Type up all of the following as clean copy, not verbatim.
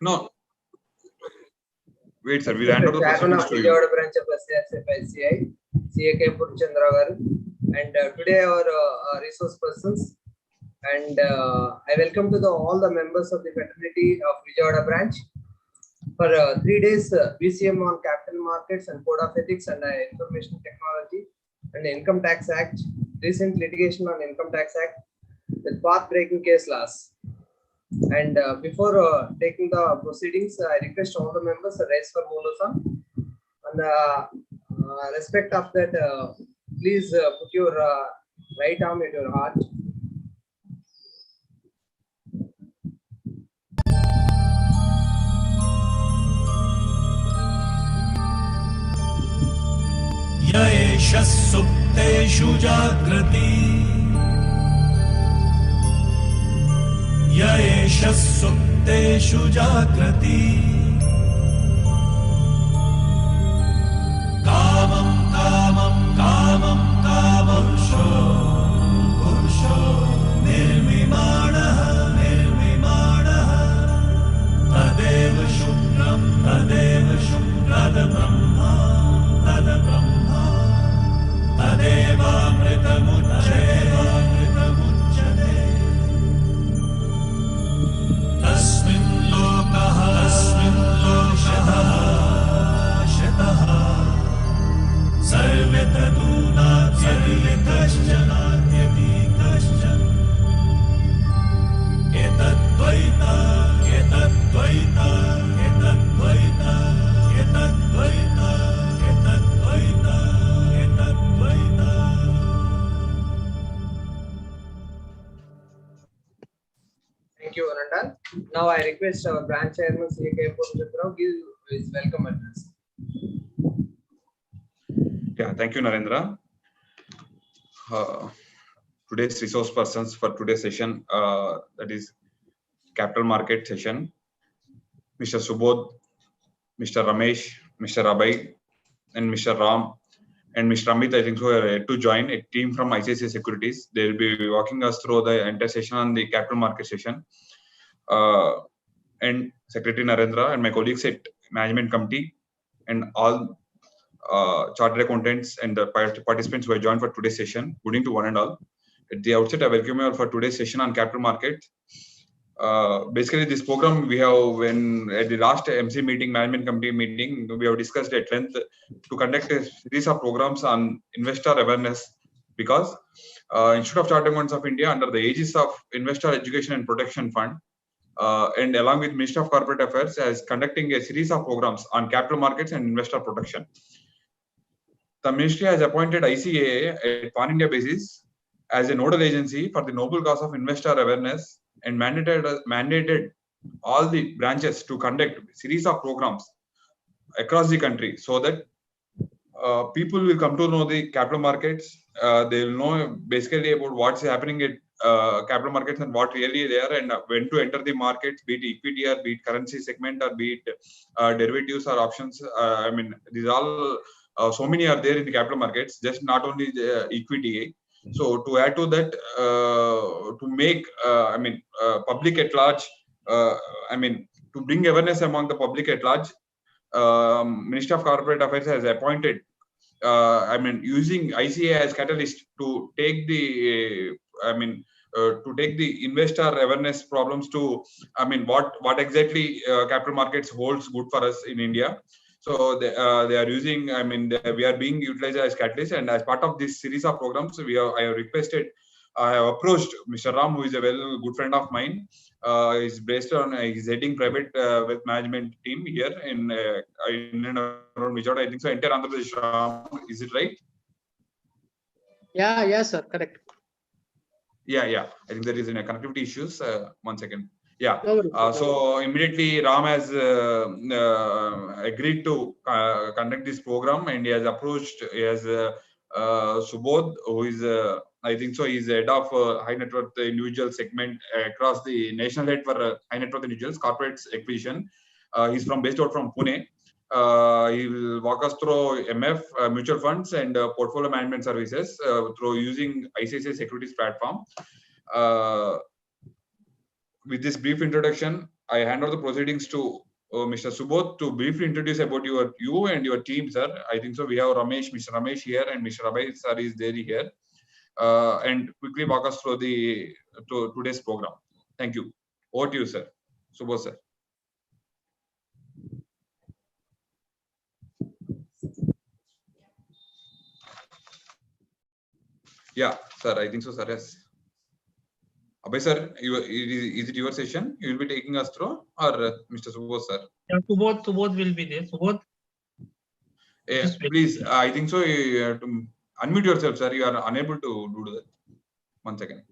No. Wait, sir. We'll hand over the proceedings to you. Vijayawada branch of SCI, CAK Purchandra garu. And today our resource persons. And I welcome to all the members of the fraternity of Vijayawada branch for 3 days VCM on capital markets and code of ethics and information technology and Income Tax Act, recent litigation on Income Tax Act with path-breaking case laws. And before taking the proceedings, I request all the members to raise for Molosan. And respect of that, please put your right arm at your heart. Yaesha supteshu jagrati Yaesha supteshu jagrati Kamam kamam kamam kamam pursho nirvimanaha tadeva shukram tada brahma Tadevamritamucchate Tasmin lokaha shataha sarvetadunatyapi kaschanatyati kaschan etadvaita Thank you, Ananda. Now I request our branch chairman CAK Purchandra give his welcome address. Yeah, thank you, Narendra. Today's resource persons for today's session, that is capital market session, Mr. Subodh, Mr. Ramesh, Mr. Abhay, and Mr. Ram, and Mr. Amit, I think so, are yet to join a team from ICICI Securities. They will be walking us through the entire session on the capital market session. And Secretary Narendra and my colleagues at Management Committee and all chartered accountants and the participants who have joined for today's session, good evening to one and all. At the outset, I welcome you all for today's session on capital markets. Basically, this program we have, when at the last MC meeting, Management Committee meeting, we have discussed at length to conduct a series of programs on investor awareness, because Institute of Chartered Accountants of India, under the aegis of Investor Education and Protection Fund, and along with Ministry of Corporate Affairs, is conducting a series of programs on capital markets and investor protection. The Ministry has appointed ICAA at pan-India basis as a nodal agency for the noble cause of investor awareness, and mandated all the branches to conduct a series of programs across the country, so that people will come to know the capital markets. They will know basically about what's happening at capital markets and what really they are, and when to enter the markets, be it equity or be it currency segment or be it derivatives or options. I mean, these all so many are there in the capital markets, just not only the equity. So to add to that, to make public at large, to bring awareness among the public at large, Ministry of Corporate Affairs has appointed, using ICA as catalyst to take the, to take the investor awareness problems to, what exactly capital markets holds good for us in India. So they are using, we are being utilized as catalyst, and as part of this series of programs, I have approached Mr. Ram, who is a good friend of mine. He's based on, he's heading private wealth management team here in and around Vijayawada. I think so, entire Andhra Pradesh. Ram, is it right? Yeah, yes, sir, correct. Yeah. I think there is connectivity issues. 1 second. Yeah. So immediately Ram has agreed to conduct this program, and he has approached. He has Subodh, who is I think so, he's head of high net worth individual segment across the national head for high net worth individuals corporates acquisition. He's based out from Pune. He will walk us through MF mutual funds and portfolio management services through using ICICI Securities platform. With this brief introduction, I hand over the proceedings to Mr. Subodh to briefly introduce about you and your team, sir. I think so. We have Mr. Ramesh here, and Mr. Abhay sir is there here, and quickly walk us through today's program. Thank you. Over to you, sir. Subodh sir. Yeah, sir. I think so, sir. Yes. Abhay sir, is it your session? You will be taking us through, or Mr. Subodh sir? Yeah, Subodh will be there. Subodh. Please, I think so. You have to unmute yourself, sir. You are unable to do that. 1 second.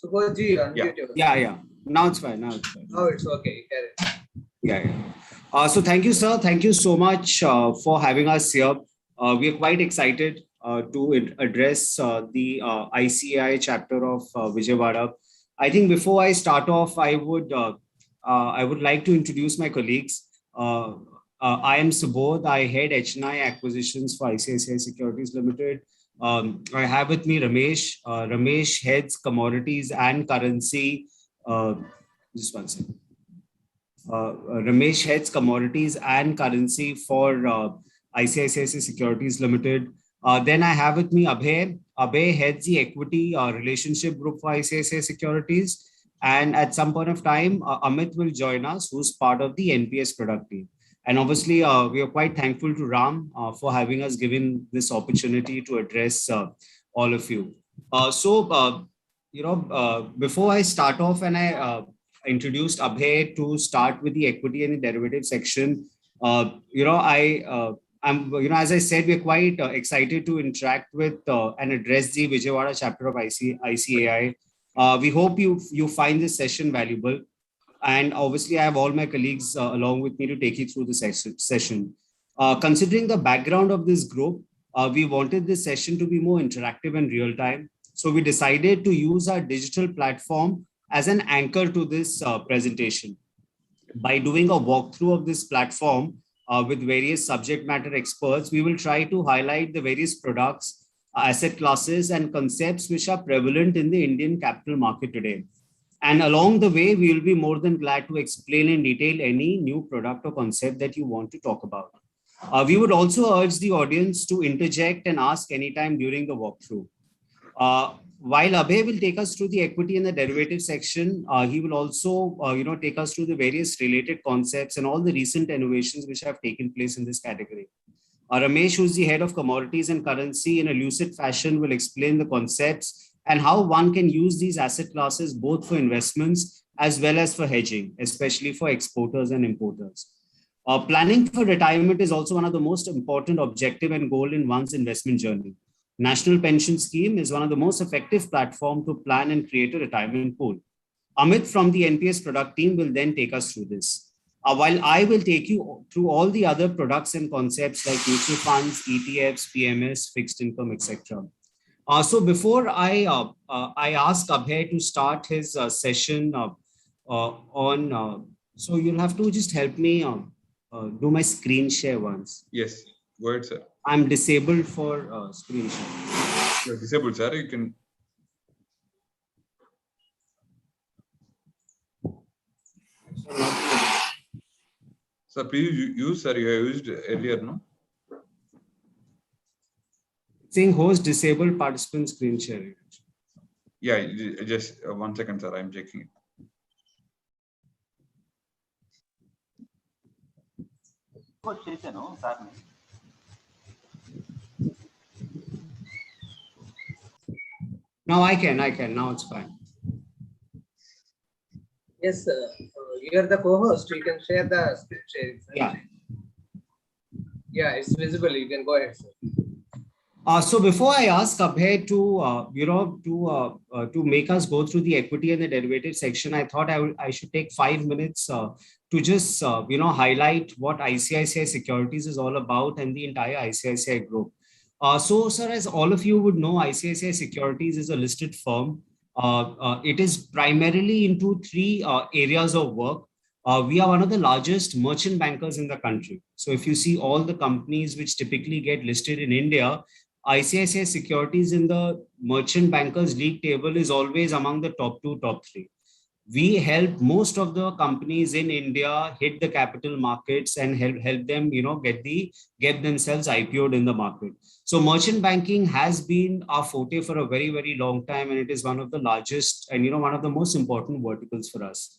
Subodh ji, unmute yourself. Yeah. Now it's fine. Now it's okay. Yeah. So thank you, sir. Thank you so much for having us here. We are quite excited to address the ICAI chapter of Vijayawada. I think before I start off, I would like to introduce my colleagues. I am Subodh. I head HNI acquisitions for ICICI Securities Limited. I have with me Ramesh. Ramesh heads commodities and currency. Just one second. Ramesh heads commodities and currency for ICICI Securities Limited. Then I have with me Abhay. Abhay heads the equity relationship group for ICICI Securities. And at some point of time, Amit will join us, who's part of the NPS product team. And obviously, we are quite thankful to Ram for having us given this opportunity to address all of you. Before I start off, and I introduced Abhay to start with the equity and the derivative section, as I said, we're quite excited to interact with and address the Vijayawada chapter of ICAI. We hope you find this session valuable. And obviously, I have all my colleagues along with me to take you through the session. Considering the background of this group, we wanted this session to be more interactive and real time. So we decided to use our digital platform as an anchor to this presentation. By doing a walkthrough of this platform with various subject matter experts, we will try to highlight the various products, asset classes, and concepts which are prevalent in the Indian capital market today. And along the way, we will be more than glad to explain in detail any new product or concept that you want to talk about. We would also urge the audience to interject and ask anytime during the walkthrough. While Abhay will take us through the equity and the derivative section, he will also take us through the various related concepts and all the recent innovations which have taken place in this category. Ramesh, who's the head of commodities and currency, in a lucid fashion will explain the concepts and how one can use these asset classes both for investments as well as for hedging, especially for exporters and importers. Planning for retirement is also one of the most important objective and goal in one's investment journey. National Pension Scheme is one of the most effective platforms to plan and create a retirement pool. Amit from the NPS product team will then take us through this. While I will take you through all the other products and concepts like mutual funds, ETFs, PMS, fixed income, etc. So before I ask Abhay to start his session so you'll have to just help me do my screen share once. Yes, go ahead, sir. I'm disabled for screen share. You're disabled, sir. You can. Sir, please use, sir. You have used earlier, no? Saying host disabled participant screen sharing. Yeah, just 1 second, sir. I'm checking it. Now I can. Now it's fine. Yes, sir. You are the co-host. You can share the screen sharing. Sir. Yeah. Yeah, it's visible. You can go ahead, sir. So before I ask Abhay to make us go through the equity and the derivative section, I thought I should take 5 minutes to just highlight what ICICI Securities is all about and the entire ICICI group. So, sir, as all of you would know, ICICI Securities is a listed firm. It is primarily into three areas of work. We are one of the largest merchant bankers in the country. So if you see all the companies which typically get listed in India, ICICI Securities in the merchant bankers league table is always among the top 2, top 3. we help most of the companies in India hit the capital markets and help them, get themselves IPO'd in the market. So merchant banking has been our forte for a very, very long time, and it is one of the largest and one of the most important verticals for us.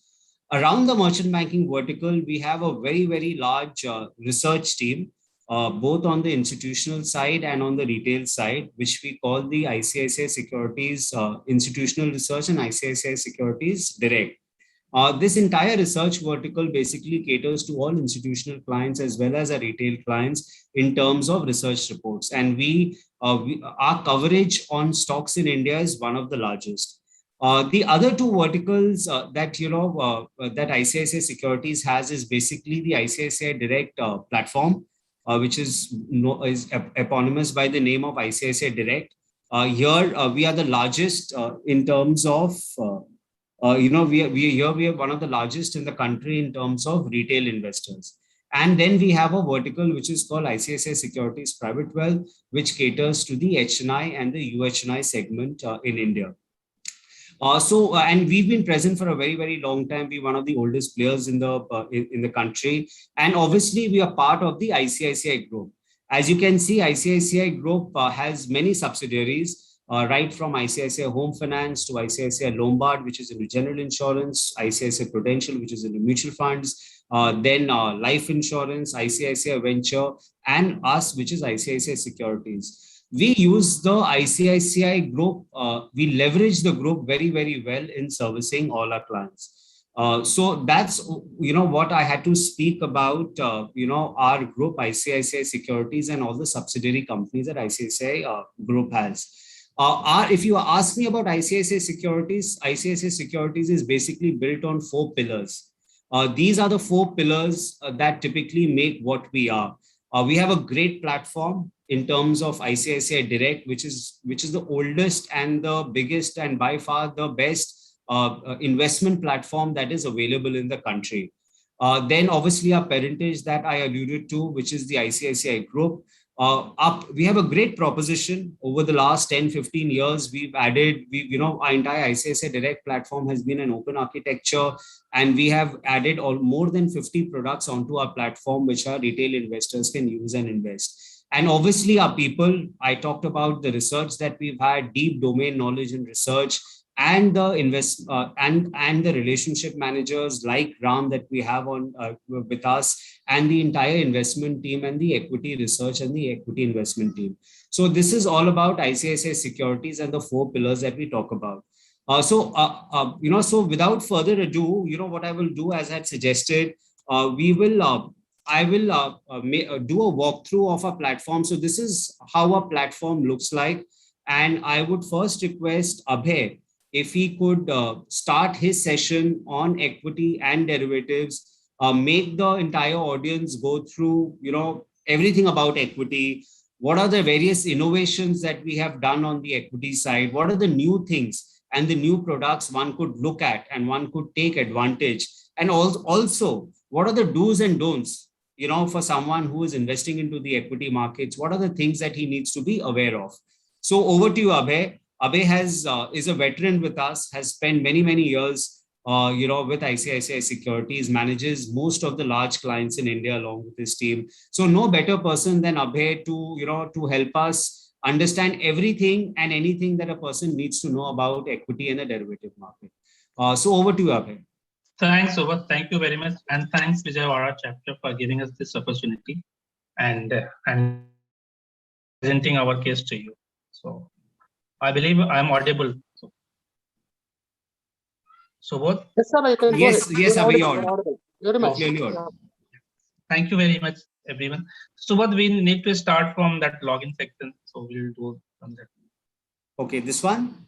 Around the merchant banking vertical, we have a very, very large research team, both on the institutional side and on the retail side, which we call the ICICI Securities Institutional Research and ICICI Securities Direct. This entire research vertical basically caters to all institutional clients as well as our retail clients in terms of research reports. And our coverage on stocks in India is one of the largest. The other two verticals that ICICI Securities has is basically the ICICI Direct platform, which is eponymous by the name of ICICI Direct. Here we are the largest in terms of we are one of the largest in the country in terms of retail investors. And then we have a vertical which is called ICICI Securities Private Wealth, which caters to the HNI and the UHNI segment in India. And we've been present for a very, very long time. We're one of the oldest players in the country. And obviously, we are part of the ICICI Group. As you can see, ICICI Group has many subsidiaries, right from ICICI Home Finance to ICICI Lombard, which is in the general insurance, ICICI Prudential, which is in the mutual funds, then life insurance, ICICI Venture, and us, which is ICICI Securities. We use the ICICI Group, we leverage the group very, very well in servicing all our clients. So that's, what I had to speak about, our group, ICICI Securities, and all the subsidiary companies that ICICI Group has. If you ask me about ICICI Securities is basically built on 4 pillars. These are the 4 pillars that typically make what we are. We have a great platform in terms of ICICI Direct, which is the oldest and the biggest and by far the best investment platform that is available in the country. Then obviously our parentage that I alluded to, which is the ICICI Group. We have a great proposition over the last 10-15 years. We've added, our entire ICICI Direct platform has been an open architecture, and we have added more than 50 products onto our platform, which our retail investors can use and invest. And obviously our people, I talked about the research that we've had, deep domain knowledge in research, and the and the relationship managers like Ram that we have on with us, and the entire investment team and the equity research and the equity investment team. So this is all about ICICI Securities and the 4 pillars that we talk about. So without further ado, what I will do, as I had suggested, I will do a walkthrough of our platform. So this is how our platform looks like. And I would first request Abhay, if he could start his session on equity and derivatives, make the entire audience go through, everything about equity. What are the various innovations that we have done on the equity side? What are the new things and the new products one could look at and one could take advantage? And also, what are the do's and don'ts, for someone who is investing into the equity markets? What are the things that he needs to be aware of? So over to you, Abhay. Abhay is a veteran with us, has spent many, many years, with ICICI Securities, manages most of the large clients in India along with his team. So no better person than Abhay to help us understand everything and anything that a person needs to know about equity and the derivative market. So over to you, Abhay. Thanks, Subodh. Thank you very much. And thanks, Vijayawada chapter, for giving us this opportunity and presenting our case to you. So I believe I am audible. Subodh? Yes, sir, I can Yes, go ahead. yes, Abhay, You're audible. Very much. Clearly. Thank you very much, everyone. Subodh, we need to start from that login section. So we'll do from that. Okay, this one?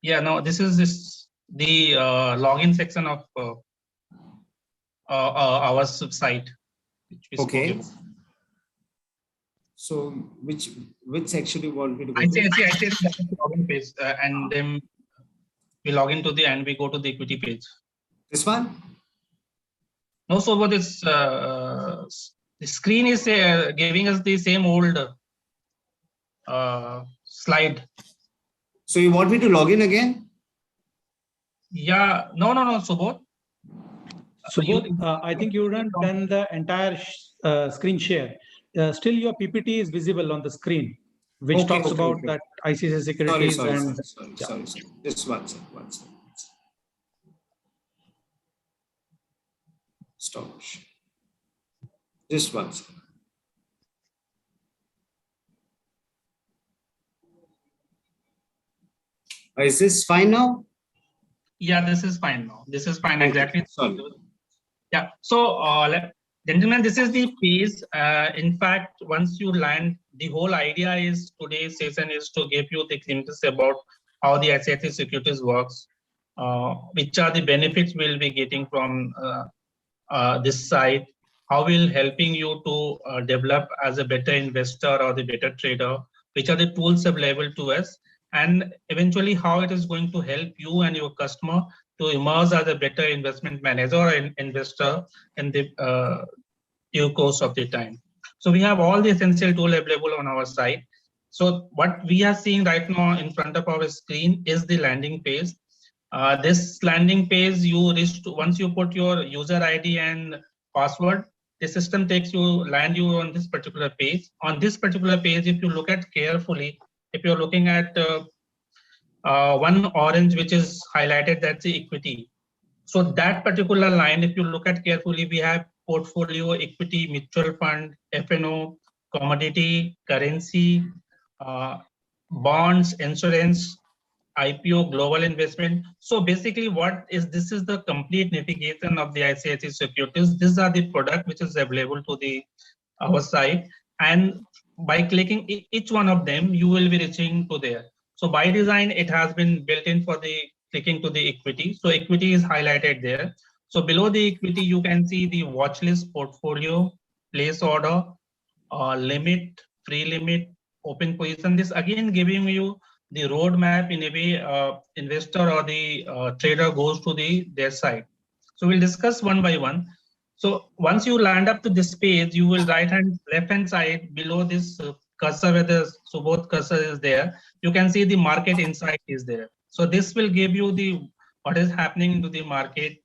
Yeah, no, this is the login section of our site. Which we Okay. spoke about. So which section do you want me to go I to? say login page, and then we log into and we go to the equity page. This one? No, so what is the screen is giving us the same old slide. So you want me to log in again? Yeah, no, Subodh. Subodh, I think you haven't done the entire screen share. Still, your PPT is visible on the screen, which talks about that ICC securities Sorry. Just one sec. Stop. Just one sec. Is this fine now? Yeah, this is fine now. This is fine, Okay, exactly. sorry. Yeah, so gentlemen, this is the phase. In fact, once you land, the whole idea is today's session is to give you the glimpses about how the ICICI Securities works, which are the benefits we'll be getting from this site, how will helping you to develop as a better investor or the better trader, which are the tools available to us, and eventually how it is going to help you and your customer to emerge as a better investment manager or an investor in the due course of the time. So we have all the essential tools available on our site. So what we are seeing right now in front of our screen is the landing page. This landing page, you reach to, once you put your user ID and password, the system land you on this particular page. On this particular page, if you look at carefully, if you're looking at one orange which is highlighted, that's the equity. So that particular line, if you look at carefully, we have portfolio, equity, mutual fund, FNO, commodity, currency, bonds, insurance, IPO, global investment. So basically this is the complete navigation of the ICICI Securities. These are the product which is available to our site. And by clicking each one of them, you will be reaching to there. So by design, it has been built in for the clicking to the equity. So equity is highlighted there. So below the equity, you can see the watch list, portfolio, place order, limit, free limit, open position. This again giving you the roadmap in a way investor or the trader goes to their site. So we'll discuss one by one. So once you land up to this page, you will left hand side below this cursor where the Subodh cursor is there, you can see the market insight is there. So this will give you what is happening to the market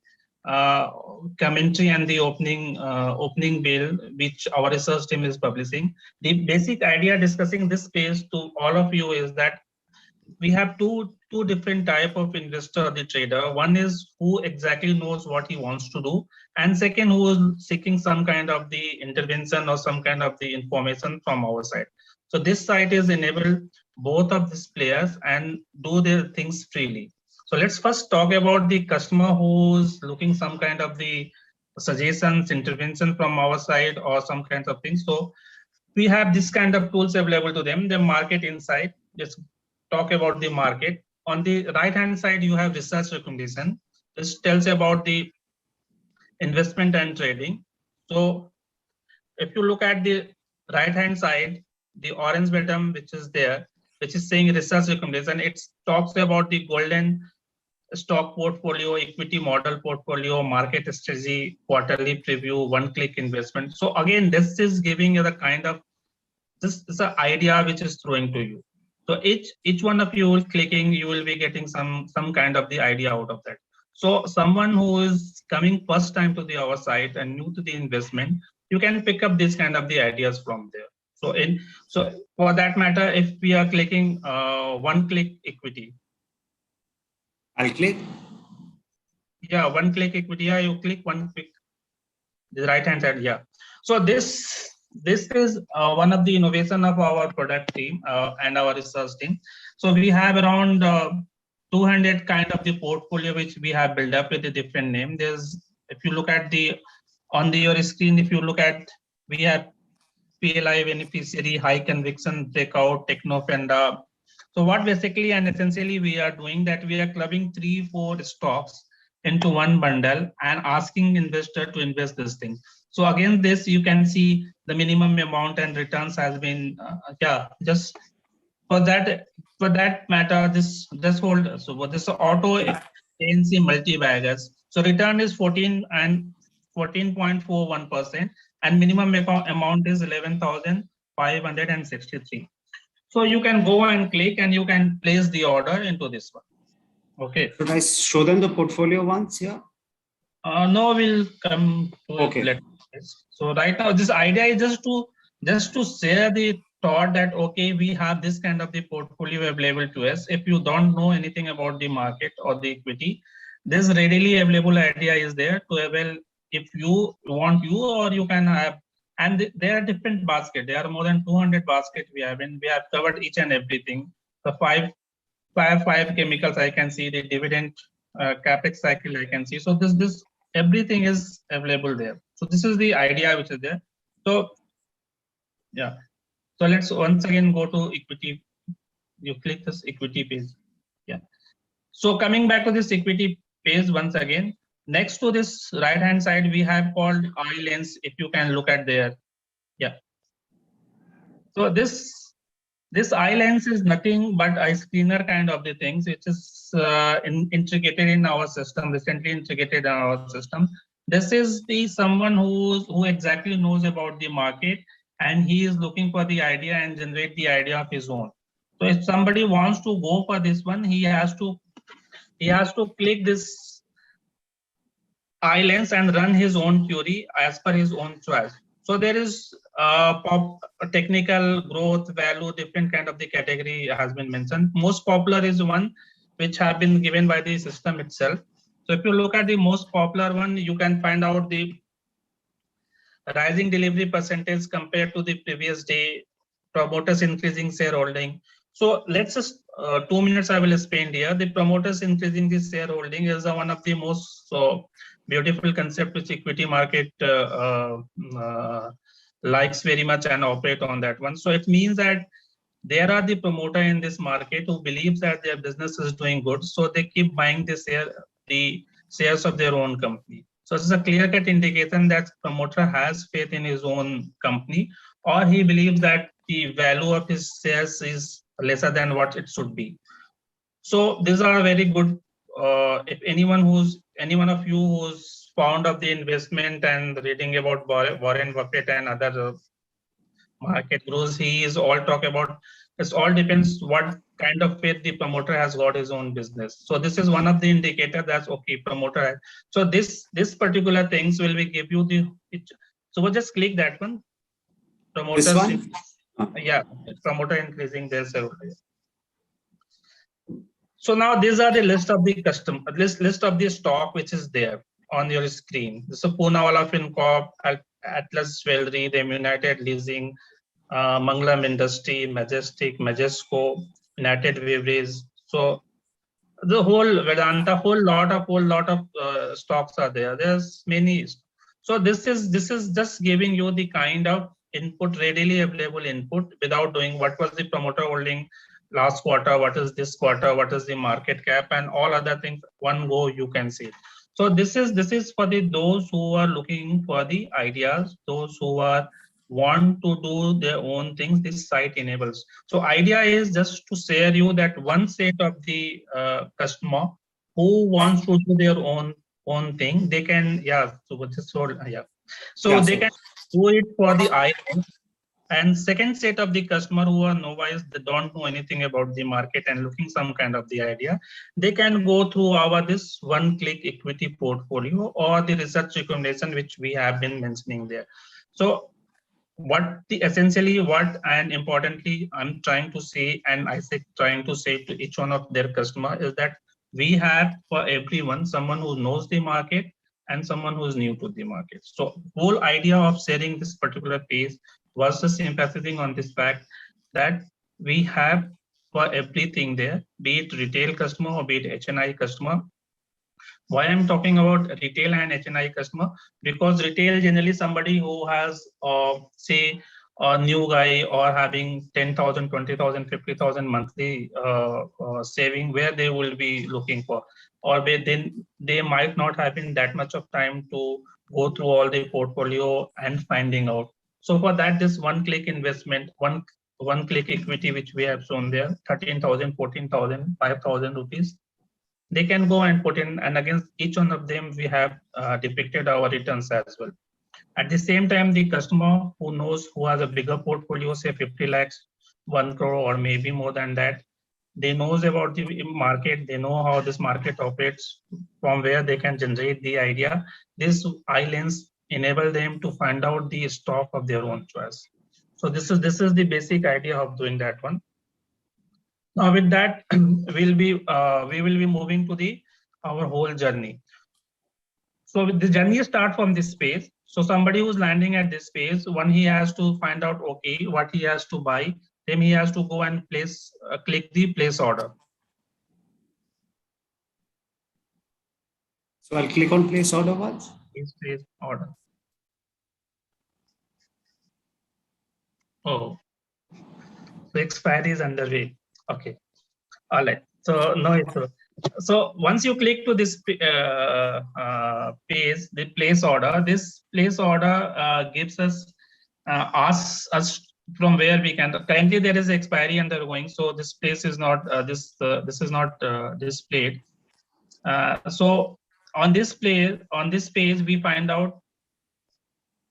commentary and the opening bill which our research team is publishing. The basic idea discussing this page to all of you is that we have two different type of investor, the trader. One is who exactly knows what he wants to do, and second who is seeking some kind of the intervention or some kind of the information from our side. So this site is enabled both of these players and do their things freely. So let's first talk about the customer who's looking some kind of the suggestions, intervention from our side or some kinds of things. So we have this kind of tools available to them, the market insight. Just talk about the market. On the right hand side, you have research recommendation. This tells about the investment and trading. So if you look at the right hand side, the orange button which is there, which is saying research recommendation, it talks about the golden stock portfolio, equity model portfolio, market strategy, quarterly preview, one-click investment. So again, this is giving you the kind of, this is an idea which is throwing to you. So each one of you clicking, you will be getting some kind of the idea out of that. So someone who is coming first time to our site and new to the investment, you can pick up this kind of the ideas from there. So for that matter, if we are clicking one-click equity. I'll click. Yeah, one-click equity. Yeah, you click one click. The right hand side. Yeah. So this is one of the innovation of our product team and our research team. So we have around 200 kind of the portfolio which we have built up with a different name. There's, if you look at your screen, if you look at, we have PLI beneficiary, high conviction, breakout, technofenda. So what basically and essentially we are doing that we are clubbing 3-4 stocks into one bundle and asking investor to invest this thing. So again, this you can see the minimum amount and returns has been just for that matter, this hold. So what this auto ANC multi-baggers. So return is 14.41% and minimum amount is 11,563. So you can go and click and you can place the order into this one. Okay. Should I show them the portfolio once here? No, we'll come to Okay. it later. So right now, this idea is just to share the thought that okay, we have this kind of the portfolio available to us. If you don't know anything about the market or the equity, this readily available idea is there to avail if you want you or you can have. And there are different baskets. There are more than 200 baskets we have, and we have covered each and everything. The five chemicals I can see, the dividend capex cycle I can see. So this everything is available there. So this is the idea which is there. So yeah. So let's once again go to equity. You click this equity page. Yeah. So coming back to this equity page once again, next to this right hand side we have called eye lens. If you can look at there. Yeah. So this eye lens is nothing but a screener kind of the things, which is integrated in our system, recently integrated in our system. This is the someone who exactly knows about the market, and he is looking for the idea and generate the idea of his own. So if somebody wants to go for this one, he has to click this eye lens and run his own theory as per his own choice. So there is technical growth value, different kind of the category has been mentioned. Most popular is one which have been given by the system itself. So if you look at the most popular one, you can find out the rising delivery percentage compared to the previous day, promoters increasing shareholding. So let's just 2 minutes I will spend here. The promoters increasing the shareholding is one of the most beautiful concept which equity market likes very much and operate on that one. So it means that there are the promoter in this market who believes that their business is doing good, so they keep buying the shares of their own company. So it's a clear-cut indication that promoter has faith in his own company, or he believes that the value of his shares is lesser than what it should be. So these are very good. If any one of you who's fond of the investment and reading about Warren Buffett and other market gurus, he is all talk about. It all depends what kind of faith the promoter has got his own business. So this is one of the indicator that's okay promoter. So this particular things will be give you the. So we'll just click that one. Promoters. This one? Yeah, promoter increasing their shareholding. So now these are the list of the list of the stock which is there on your screen. So Poonawalla FinCorp, Atlas Jewelry, the United Leasing, Mangalam Industry, Majestic, Majesco, United Breweries. So the whole Vedanta, whole lot of stocks are there. There's many. So this is just giving you the kind of input, readily available input without doing what was the promoter holding last quarter, what is this quarter, what is the market cap, and all other things. One go you can see. So this is for those who are looking for the ideas, those who are want to do their own things. This site enables. So idea is just to share you that one set of the customer who wants to do their own thing, they can they can do it for the island. And second set of the customer who are novice, they don't know anything about the market and looking some kind of the idea, they can go through our this one-click equity portfolio or the research recommendation which we have been mentioning there. So essentially what and importantly I'm trying to say, and I say trying to say to each one of their customer, is that we have for everyone someone who knows the market and someone who is new to the market. So whole idea of sharing this particular page was just emphasizing on this fact that we have for everything there, be it retail customer or be it HNI customer. Why I'm talking about retail and HNI customer? Because retail generally somebody who has say a new guy or having 10,000, 20,000, 50,000 monthly saving, where they will be looking for, or they might not have in that much of time to go through all the portfolio and finding out. So for that, this one-click investment, one-click equity, which we have shown there, 13,000, 14,000, 5,000 rupees. They can go and put in, and against each one of them, we have depicted our returns as well. At the same time, the customer who has a bigger portfolio, say 50 lakhs, 1 crore, or maybe more than that, they knows about the market, they know how this market operates, from where they can generate the idea. This iLens enable them to find out the stock of their own choice. So this is the basic idea of doing that one. Now with that, we will be moving to our whole journey. So the journey start from this space. So somebody who's landing at this space, one, he has to find out, okay, what he has to buy. Then he has to go and click the place order. So I'll click on place order once. Place order. Oh, the expiry is underway. Okay. All right. So no issue. So once you click to this page, the place order, this place order gives us, asks us from where we can. Currently, there is expiry undergoing, so this place is not this is not displayed. So on this page, we find out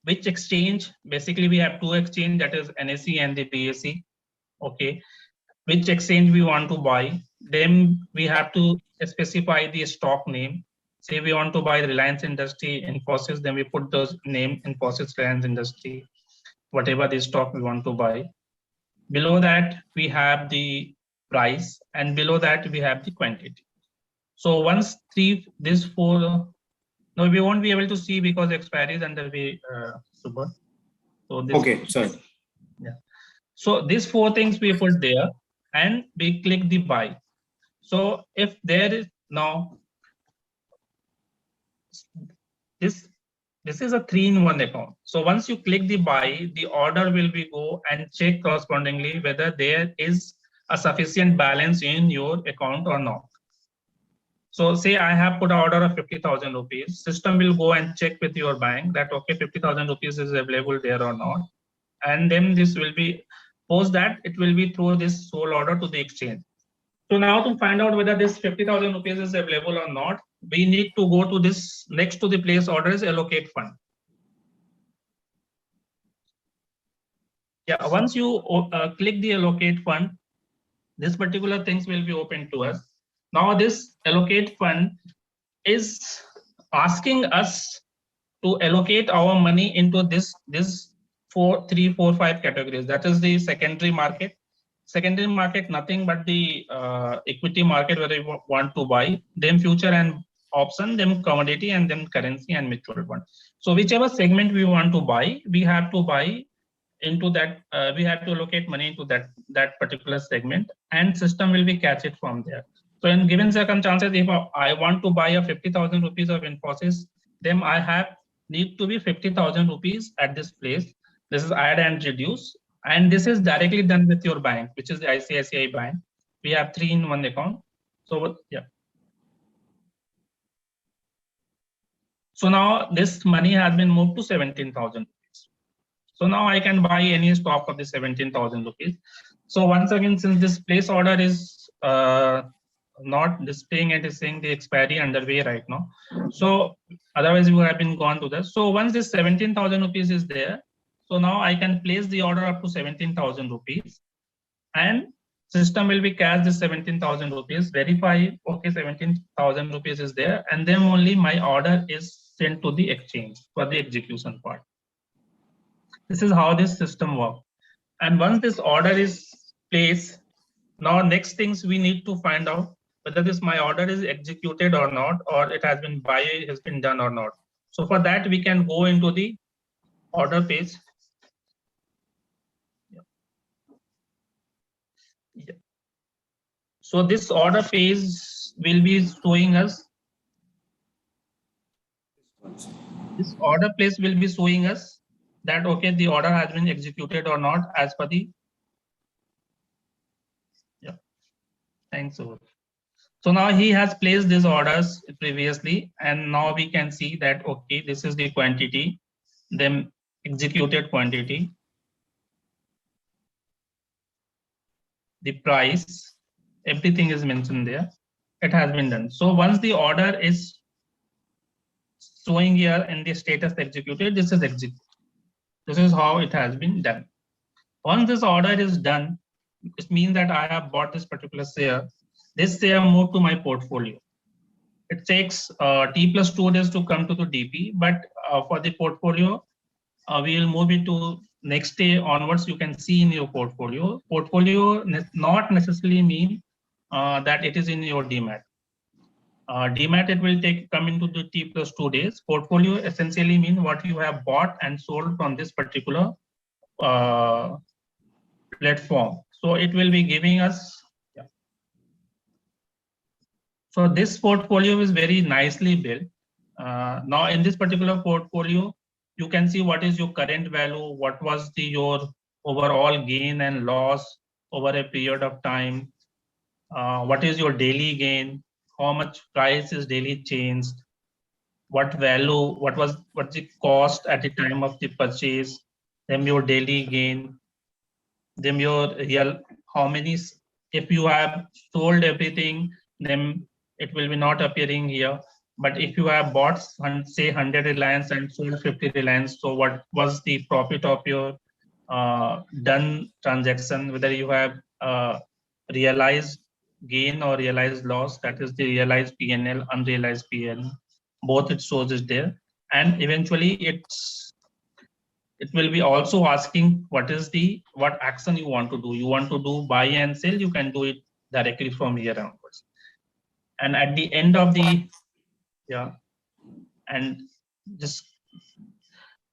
which exchange. Basically, we have two exchange, that is NSE and the BSE. Okay, which exchange we want to buy. Then we have to specify the stock name. Say we want to buy Reliance Industry, Infosys, then we put those name Infosys, Reliance Industry, whatever the stock we want to buy. Below that, we have the price, and below that, we have the quantity. So once this four, no, we won't be able to see because expiry is underway, Super. So this, okay, sorry. Yeah. So these four things we put there, and we click the buy. So if there is now, this is a 3-in-1 account. So once you click the buy, the order will be go and check correspondingly whether there is a sufficient balance in your account or not. So say I have put an order of 50,000 rupees, system will go and check with your bank that, okay, 50,000 rupees is available there or not. And then this will be, post that, it will be through this sole order to the exchange. So now to find out whether this 50,000 rupees is available or not, we need to go to this, next to the place order is allocate fund. Yeah, once you click the allocate fund, this particular things will be open to us. Now this allocate fund is asking us to allocate our money into this 3, 4, 5 categories. That is the secondary market. Secondary market, nothing but the equity market where you want to buy, then future and option, then commodity, and then currency and mutual fund. So whichever segment we want to buy, we have to buy into that. We have to allocate money into that particular segment, and system will be catch it from there. So in given circumstances, if I want to buy a 50,000 rupees of Infosys, then I need to be 50,000 rupees at this place. This is add and reduce. And this is directly done with your bank, which is the ICICI Bank. We have 3-in-1 account. So yeah. So now this money has been moved to 17,000 rupees. So now I can buy any stock of the 17,000 rupees. So once again, since this place order is not displaying, it is saying the expiry underway right now. So otherwise you would have been gone to this. So once this 17,000 rupees is there, so now I can place the order up to 17,000 rupees, and system will be cash this 17,000 rupees, verify, okay, 17,000 rupees is there, and then only my order is sent to the exchange for the execution part. This is how this system works. And once this order is placed, now next things we need to find out whether my order is executed or not, or it has been done or not. So for that, we can go into the order page. Yeah. So this order page will be showing us. This order place will be showing us that, okay, the order has been executed or not as per the. Yeah. Thanks. So now he has placed these orders previously, and now we can see that, okay, this is the quantity, then executed quantity, the price, everything is mentioned there. It has been done. So once the order is showing here in the status executed, this is executed. This is how it has been done. Once this order is done, it means that I have bought this particular share. This share moved to my portfolio. It takes T plus 2 days to come to the DP, but for the portfolio, we will move it to next day onwards. You can see in your portfolio. Portfolio not necessarily mean that it is in your DMAT. DMAT, it will come into the T plus 2 days. Portfolio essentially mean what you have bought and sold from this particular platform. So it will be giving us. Yeah. So this portfolio is very nicely built. Now in this particular portfolio, you can see what is your current value, what was your overall gain and loss over a period of time, what is your daily gain, how much price is daily changed, what value, what's the cost at the time of the purchase, then your daily gain, then your real, how many, if you have sold everything, then it will be not appearing here. But if you have bought, say 100 Reliance and sold 50 Reliance, so what was the profit of your done transaction, whether you have realized gain or realized loss, that is the realized PNL, unrealized PNL, both it shows is there. And eventually it will be also asking what action you want to do. You want to do buy and sell, you can do it directly from here onwards. And at the end of the,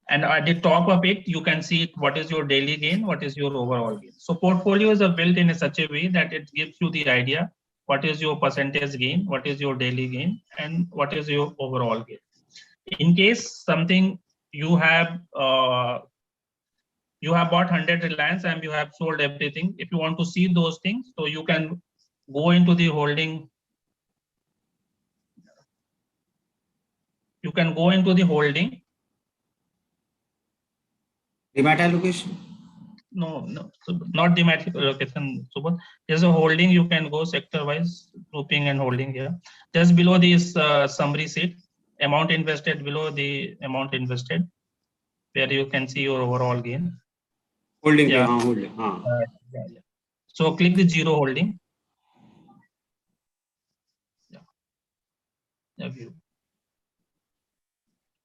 and at the top of it, you can see what is your daily gain, what is your overall gain. So portfolios are built in such a way that it gives you the idea what is your percentage gain, what is your daily gain, and what is your overall gain. In case something you have bought 100 Reliance and you have sold everything, if you want to see those things, so you can go into the holding. You can go into the holding. DMAT allocation? No, not DMAT allocation. There's a holding. You can go sector-wise, grouping and holding here. Just below this summary sheet, amount invested, below the amount invested, where you can see your overall gain. Holding, holding. So click the zero holding. View.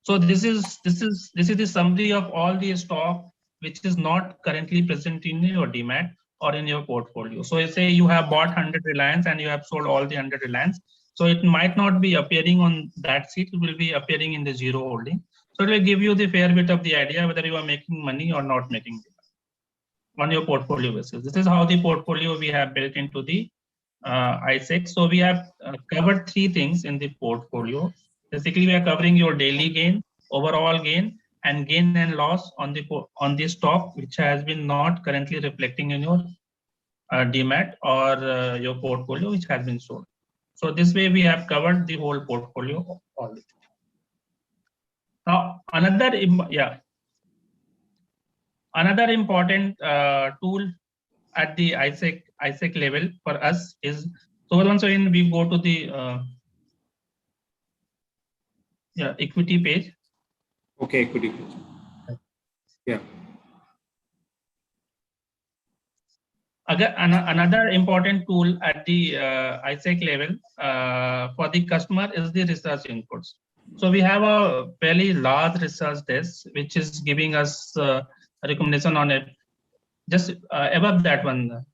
So this is the summary of all the stock which is not currently present in your DMAT or in your portfolio. So say you have bought 100 Reliance and you have sold all the 100 Reliance. So it might not be appearing on that sheet, it will be appearing in the zero holding. So it will give you the fair bit of the idea whether you are making money or not making on your portfolio basis. This is how the portfolio we have built into the ISEC. So we have covered three things in the portfolio. Basically, we are covering your daily gain, overall gain, and gain and loss on the stock which has been not currently reflecting in your DMAT or your portfolio which has been sold. So this way we have covered the whole portfolio already. Now another important tool at the ISEC level for us is, so once again we go to the equity page. Okay, equity page. Yeah. Again, another important tool at the ISEC level for the customer is the research inputs. So we have a fairly large research desk which is giving us a recommendation on it. Just above that one.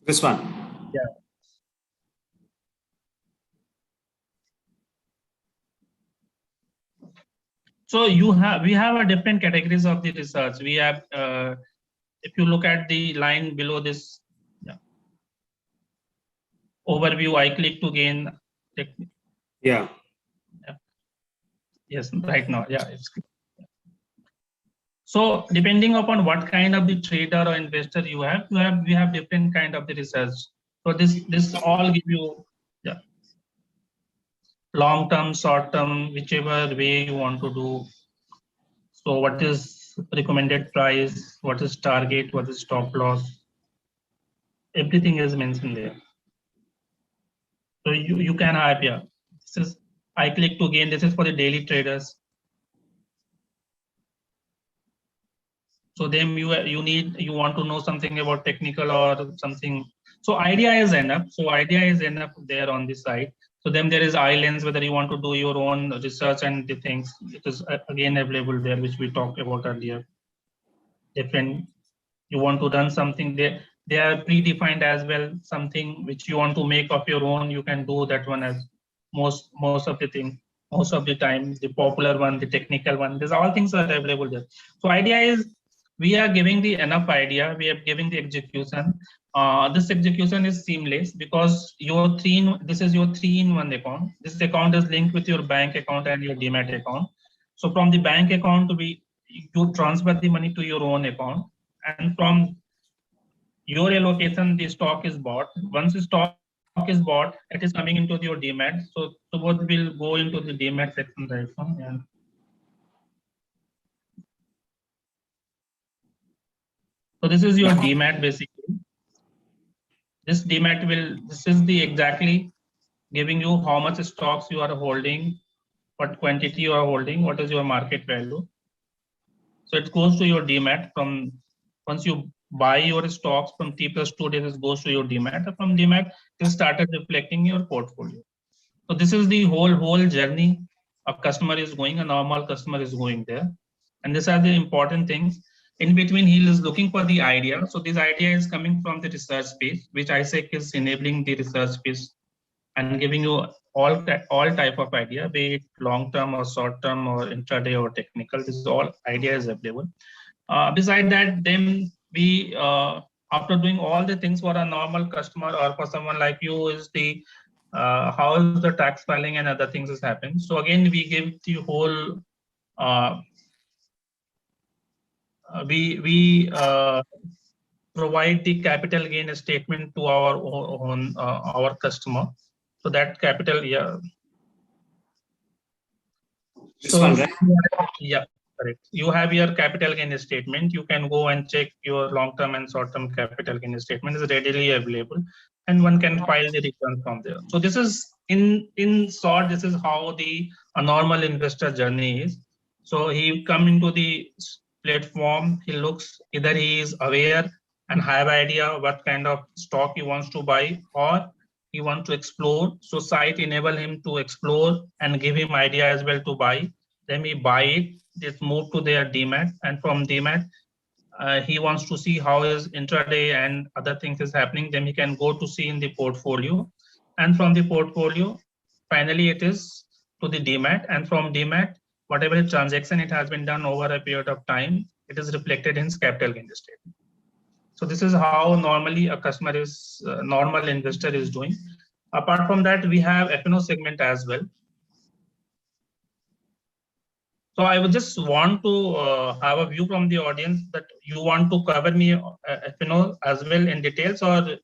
This one. Yeah. So we have a different categories of the research. We have, if you look at the line below this, overview, I click to gain. Yeah. Yes, right now, it's. So depending upon what kind of the trader or investor we have different kind of the research. So this all give you long term, short term, whichever way you want to do. So what is recommended price, what is target, what is stop loss, everything is mentioned there. So you can have, this is, I click to gain, this is for the daily traders. So then you want to know something about technical or something. So idea is enough. So idea is enough there on the side. So then there is islands, whether you want to do your own research and the things, it is again available there, which we talked about earlier. Different, you want to run something there, they are predefined as well. Something which you want to make of your own, you can do that one as most of the thing, most of the time, the popular one, the technical one, these all things are available there. So idea is, we are giving the enough idea, we are giving the execution. This execution is seamless because this is your 3-in-1 account. This account is linked with your bank account and your demat account. So from the bank account, you transfer the money to your own account, and from your allocation, the stock is bought. Once the stock is bought, it is coming into your demat. So both will go into the demat section right from. Yeah. So this is your demat basically. This is the exactly giving you how much stocks you are holding, what quantity you are holding, what is your market value. So it goes to your demat. From once you buy your stocks from T+2 days, it goes to your demat. From demat, it started reflecting your portfolio. So this is the whole journey a customer is going, a normal customer is going there. And these are the important things. In between, he is looking for the idea. So this idea is coming from the research space, which ISEC is enabling the research space and giving you all type of idea, be it long-term or short-term or intraday or technical. This is all idea is available. Beside that, then we, after doing all the things for a normal customer or for someone like you, is the how is the tax filing and other things is happening. So again, we give the whole, we provide the capital gain statement to our own our customer. So that capital, yeah. This one, right? Yeah, correct. You have your capital gain statement. You can go and check your long-term and short-term capital gain statement is readily available, and one can file the return from there. So this is in short, this is how a normal investor journey is. So he come into the platform, he looks, either he is aware and have idea what kind of stock he wants to buy, or he wants to explore. So site enable him to explore and give him idea as well to buy. Then he buy it, just move to their demat, and from demat, he wants to see how his intraday and other things is happening. Then he can go to see in the portfolio, and from the portfolio, finally it is to the demat, and from demat, whatever transaction it has been done over a period of time, it is reflected in his capital gain statement. So this is how normally a customer is, normal investor is doing. Apart from that, we have F&O segment as well. So I would just want to have a view from the audience that you want to cover me F&O as well in details, or?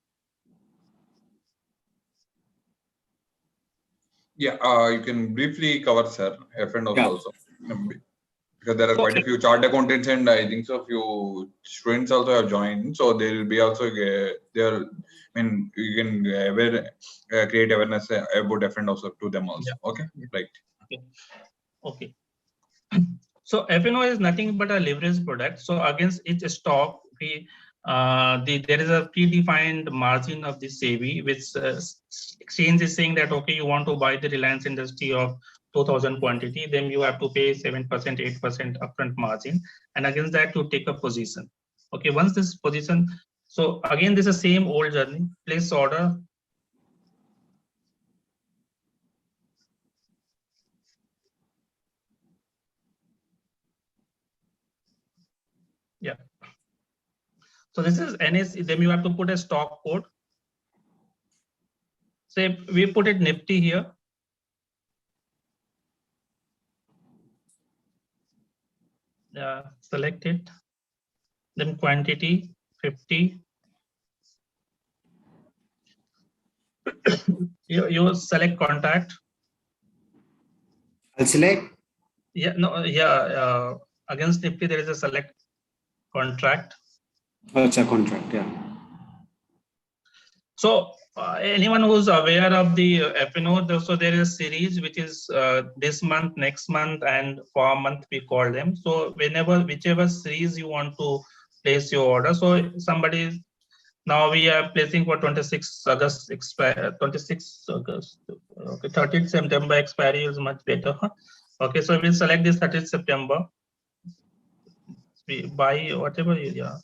Yeah, you can briefly cover, sir, F&O also. Because there are So quite a few chart accountants, and I think so few students also have joined. So they will be also there. I mean, you can create awareness about F&O also to them also. Yeah. Okay, right. Okay. So F&O is nothing but a leverage product. So against each stock, there is a predefined margin of the SEBI, which exchange is saying that, okay, you want to buy the Reliance Industry of 2000 quantity, then you have to pay 7%, 8% upfront margin. And against that, you take a position. Okay, once this position, so again, this is the same old journey, place order. Yeah. So this is NSE, then you have to put a stock code. Say we put it Nifty here. Select it. Then quantity 50. you select contact. I'll select. Yeah, no, yeah. Against Nifty, there is a select contract. Oh, it's a contract, yeah. So Anyone who's aware of the F&O, so there is a series which is this month, next month, and for a month we call them. So whichever series you want to place your order. So somebody, now we are placing for 26 August expire, 26 August. Okay, 30th September expiry is much better. Okay, so we'll select this 30th September. We buy whatever, yeah.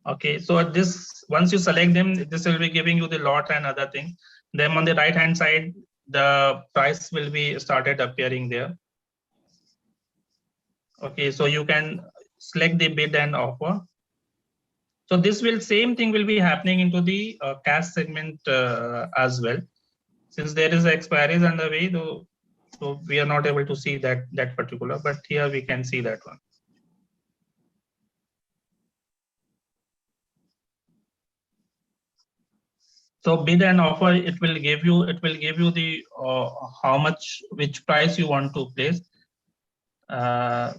Okay, so this, once you select them, this will be giving you the lot and other thing. Then on the right hand side, the price will be started appearing there. Okay, so you can select the bid and offer. So this will, same thing will be happening into the cash segment as well. Since there is expiries on the way, though, so we are not able to see that particular, but here we can see that one. So bid and offer, it will give you the how much, which price you want to place. Yeah.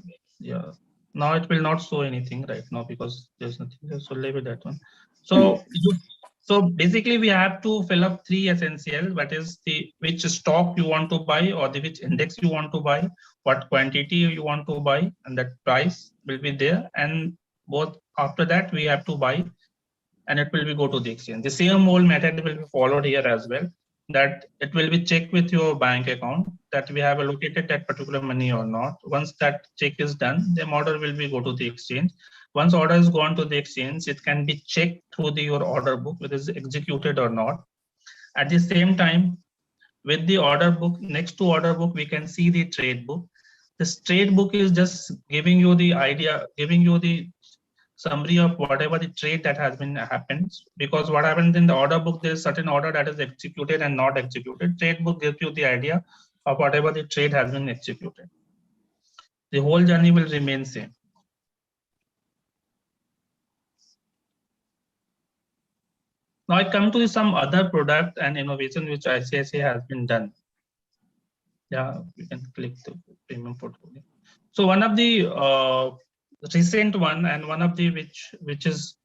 Now it will not show anything right now because there's nothing there. So leave it that one. So basically we have to fill up three essential. That is the which stock you want to buy, or the which index you want to buy, what quantity you want to buy, and that price will be there. And both after that we have to buy, and it will be go to the exchange. The same whole method will be followed here as well, that it will be checked with your bank account that we have allocated that particular money or not. Once that check is done, the order will be go to the exchange. Once order is gone to the exchange, it can be checked through your order book whether it is executed or not. At the same time, with the order book, next to order book, we can see the trade book. This trade book is just giving you the idea, giving you the summary of whatever the trade that has been happened, because what happens in the order book, there is certain order that is executed and not executed. Trade book gives you the idea of whatever the trade has been executed. The whole journey will remain same. Now I come to some other product and innovation which ICICI has been done. Yeah, we can click the premium portfolio. So one of the recent one, and one of the which is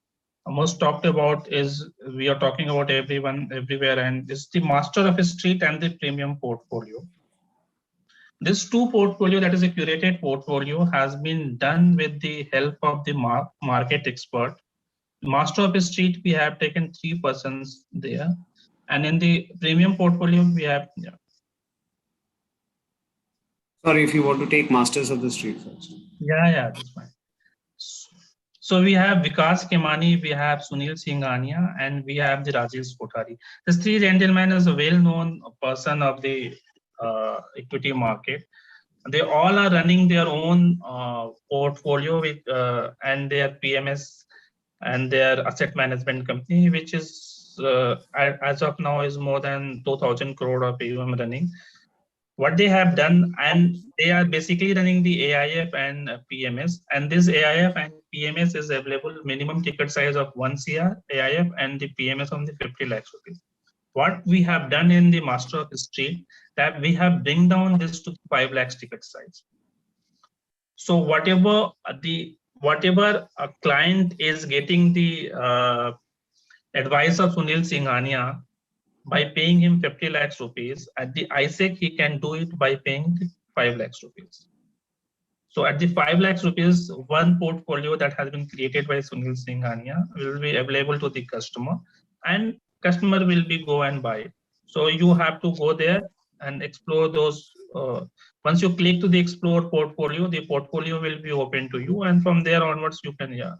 most talked about, is we are talking about everywhere, and is the master of a street and the premium portfolio. This two portfolio, that is a curated portfolio, has been done with the help of the market expert. Master of a street, we have taken 3 persons there, and in the premium portfolio we have, yeah. Sorry, if you want to take masters of the street first. Yeah, that's fine. So we have Vikas Kemani, we have Sunil Singhania, and we have the Rajesh Kothari. This three gentlemen is a well-known person of the equity market. They all are running their own portfolio with and their PMS and their asset management company, which is as of now is more than 2,000 crore of AUM running. What they have done, and they are basically running the AIF and PMS, and this AIF and PMS is available minimum ticket size of 1 CR AIF, and the PMS on the 50 lakhs rupees. What we have done in the Master of Street, that we have bring down this to 5 lakhs ticket size. So whatever a client is getting the advice of Sunil Singhania, by paying him 50 lakhs rupees, at the ISEC, he can do it by paying 5 lakhs rupees. So at the 5 lakhs rupees, one portfolio that has been created by Sunil Singhania will be available to the customer, and customer will be go and buy it. So you have to go there and explore those. Once you click to the explore portfolio, the portfolio will be open to you, and from there onwards you can, yeah.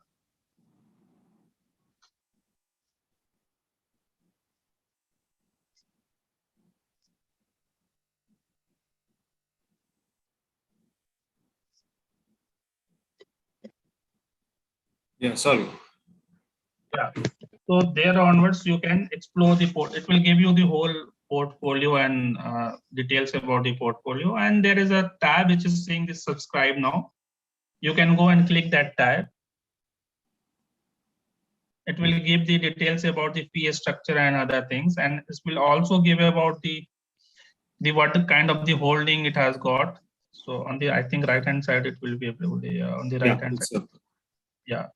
Yeah, sorry. Yeah. So there onwards you can explore the port. It will give you the whole portfolio and details about the portfolio. And there is a tab which is saying this subscribe now. You can go and click that tab. It will give the details about the fee structure and other things. And this will also give about the what kind of the holding it has got. So on the, I think, right hand side, it will be available on the right hand side. So. Yeah.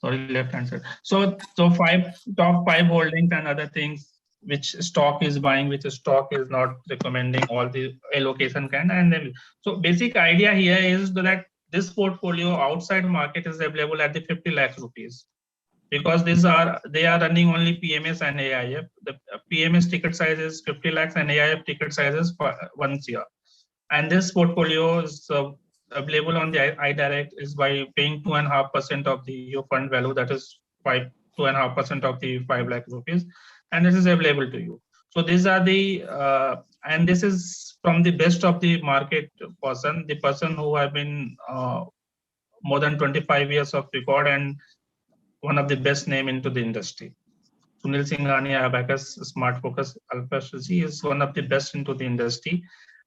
sorry, left hand side. So top five holdings and other things which stock is buying, which stock is not recommending, all the allocation kind. And then, so basic idea here is that this portfolio outside market is available at the 50 lakh rupees, because they are running only PMS and AIF. The PMS ticket size is 50 lakhs and AIF ticket size is 1 crore. And this portfolio is available on the iDirect is by paying 2.5% of your fund value, that is 2.5% of the 5 lakh rupees, and this is available to you. So these are the and this is from the best of the market person, the person who have been more than 25 years of record and one of the best name into the industry. Sunil Singhania, Abacus Smart Focus Alpha Strategy, is one of the best into the industry,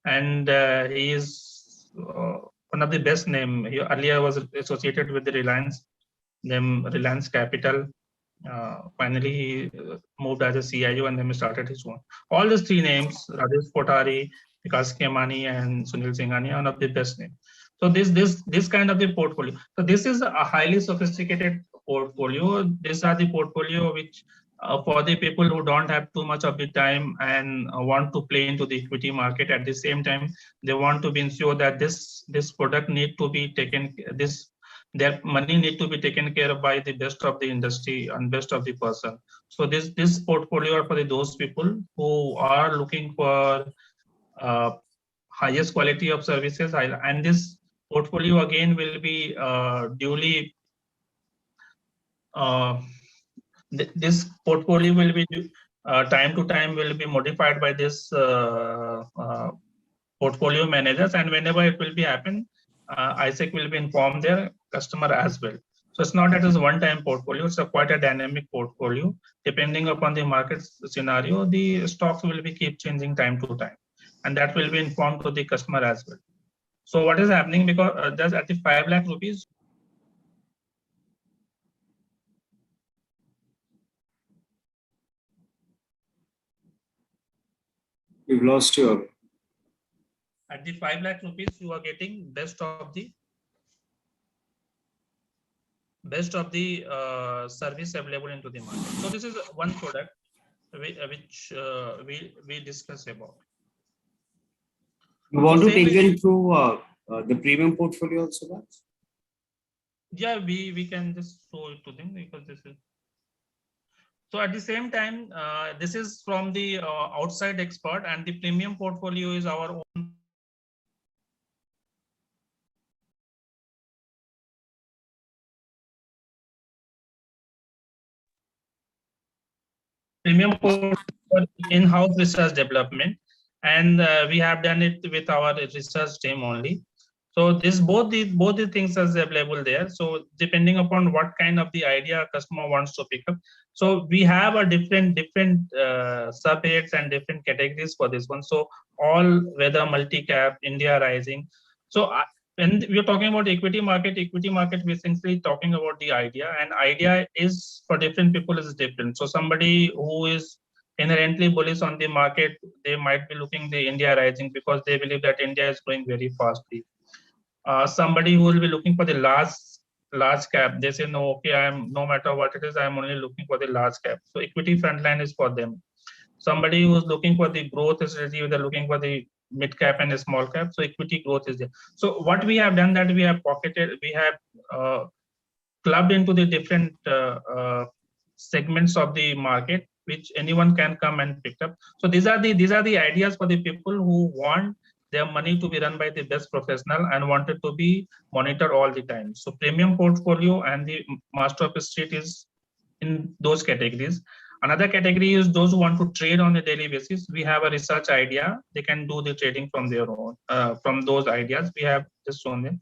and he is one of the best name. He earlier was associated with the Reliance, then Reliance Capital. Finally, he moved as a CIO and then started his own. All these three names, Rajesh Potari, Vikas Kemani, and Sunil Singhania, one of the best names. So this kind of the portfolio. So this is a highly sophisticated portfolio. These are the portfolio which for the people who don't have too much of the time and want to play into the equity market. At the same time, they want to be ensure that this product need to be taken, their money need to be taken care of by the best of the industry and best of the person. So this portfolio are for those people who are looking for highest quality of services, and this portfolio again will be duly this portfolio will be time to time will be modified by this portfolio managers, and whenever it will be happen, ISEC will be informed their customer as well. So it's not that it's one-time portfolio; it's quite a dynamic portfolio. Depending upon the market scenario, the stocks will be keep changing time to time, and that will be informed to the customer as well. So what is happening, because just at the 5 lakh rupees. We've lost you. At the 5 lakh rupees, you are getting best of the service available into the market. So this is one product which we discuss about. You want to take them through the premium portfolio also, Raj? Yeah, we can just show it to them, because this is. So at the same time, this is from the outside expert, and the premium portfolio is our own. Premium in-house research development, and we have done it with our research team only. So this both the things are available there. So depending upon what kind of the idea a customer wants to pick up, so we have a different subheads and different categories for this one. So all weather, multi-cap, India rising. So when we are talking about equity market we're essentially talking about the idea, and idea is for different people is different. So somebody who is inherently bullish on the market, they might be looking the India rising because they believe that India is growing very fastly. Somebody who will be looking for the large cap, they say no, okay, no matter what it is, I'm only looking for the large cap. So equity frontline is for them. Somebody who's looking for the growth strategy, they're looking for the mid cap and a small cap. So equity growth is there. So what we have done, that we have clubbed into the different segments of the market, which anyone can come and pick up. So these are the ideas for the people who want their money to be run by the best professional and wanted to be monitored all the time. So premium portfolio and the master of street is in those categories. Another category is those who want to trade on a daily basis. We have a research idea. They can do the trading from their own, from those ideas. We have just shown them.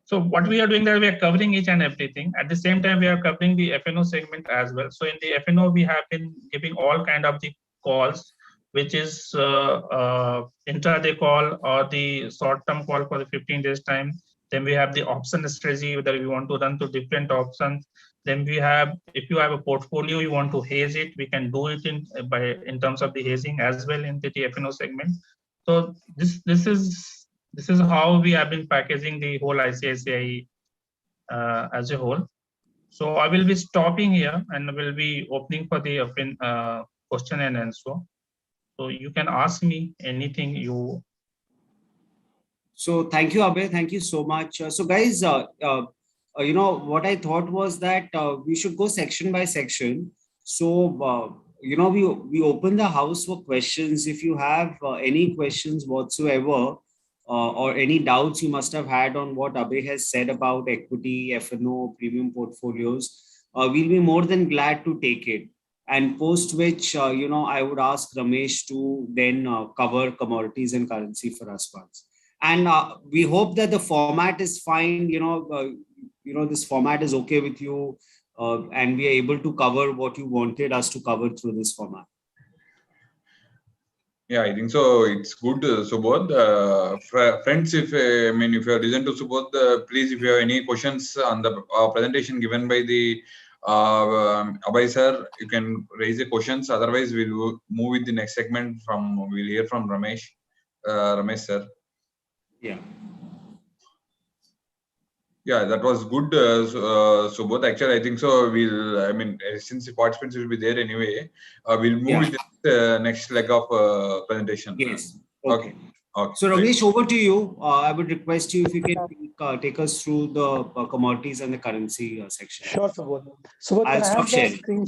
So what we are doing that we are covering each and everything. At the same time, we are covering the FNO segment as well. So in the FNO, we have been giving all kind of the calls, which is intraday call or the short-term call for the 15 days time. Then we have the option strategy, whether we want to run to different options. Then we have, if you have a portfolio, you want to hedge it, we can do it in terms of the hedging as well in the FNO segment. So this is how we have been packaging the whole ICICI as a whole. So I will be stopping here and will be opening for the question and answer. So you can ask me anything you. So thank you, Abhay. Thank you so much. So guys, what I thought was that we should go section by section. So we open the house for questions. If you have any questions whatsoever, or any doubts you must have had on what Abhay has said about equity, F&O, premium portfolios, we'll be more than glad to take it. And post which, I would ask Ramesh to then cover commodities and currency for us once. And we hope that the format is fine. This format is okay with you, and we are able to cover what you wanted us to cover through this format. Yeah, I think so. It's good, Subodh. Friends, if you have listened to Subodh, please, if you have any questions on the presentation given by the Abhay sir, you can raise the questions. Otherwise, we'll move with the next segment. We'll hear from Ramesh sir. Yeah. Yeah, that was good, Subodh. Actually, I think so. Since the participants will be there anyway, we'll move with the next leg of presentation. Yes. Okay. So Ramesh, over to you. I would request you if you can take us through the commodities and the currency section. Sure, Subodh. Subodh, can I have the screen?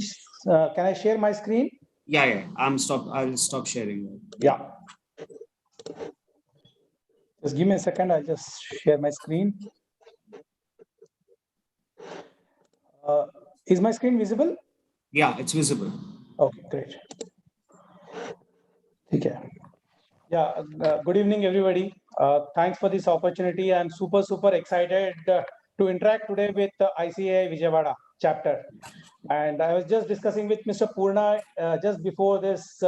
Can I share my screen? Yeah. I'll stop sharing. Yeah. Just give me a second. I'll just share my screen. Is my screen visible? Yeah, it's visible. Okay, great. Okay. Yeah, good evening, everybody. Thanks for this opportunity. I'm super excited to interact today with the ICAI Vijayawada chapter. And I was just discussing with Mr. Purna just before this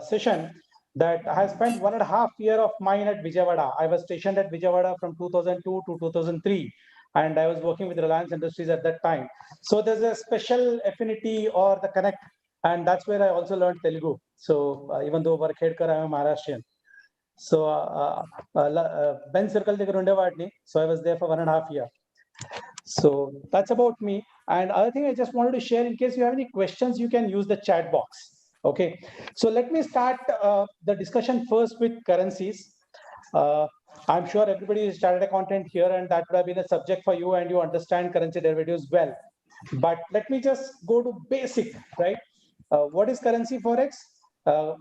session that I have spent 1.5 years of mine at Vijayawada. I was stationed at Vijayawada from 2002 to 2003. And I was working with Reliance Industries at that time. So there's a special affinity or the connect. And that's where I also learned Telugu. So even though Varkhedkar, I am Maharashtrian. So Ben Circle దగ్గర ఉండేవాడిని. So I was there for 1.5 years. So that's about me. And other thing I just wanted to share, in case you have any questions, you can use the chat box. Okay. So let me start the discussion first with currencies. I'm sure everybody is chartered accountant here, and that would have been a subject for you, and you understand currency derivatives well. But let me just go to basic, right? What is currency forex?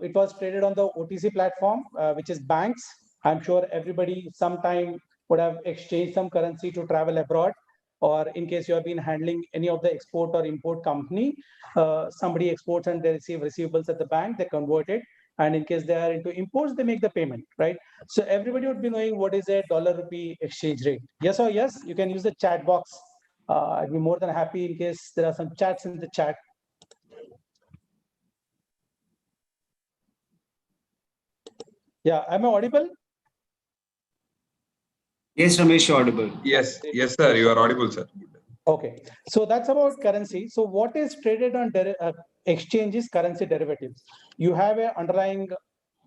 It was traded on the OTC platform, which is banks. I'm sure everybody sometime would have exchanged some currency to travel abroad, or in case you have been handling any of the export or import company, somebody exports and they receive receivables at the bank, they convert it. And in case they are into imports, they make the payment, right? So everybody would be knowing what is a dollar rupee exchange rate. Yes or yes? You can use the chat box. I'd be more than happy in case there are some chats in the chat. Yeah, am I audible? Yes, Ramesh, you're audible. Yes, sir, you are audible, sir. Okay, so that's about currency. So what is traded on exchange is currency derivatives. You have an underlying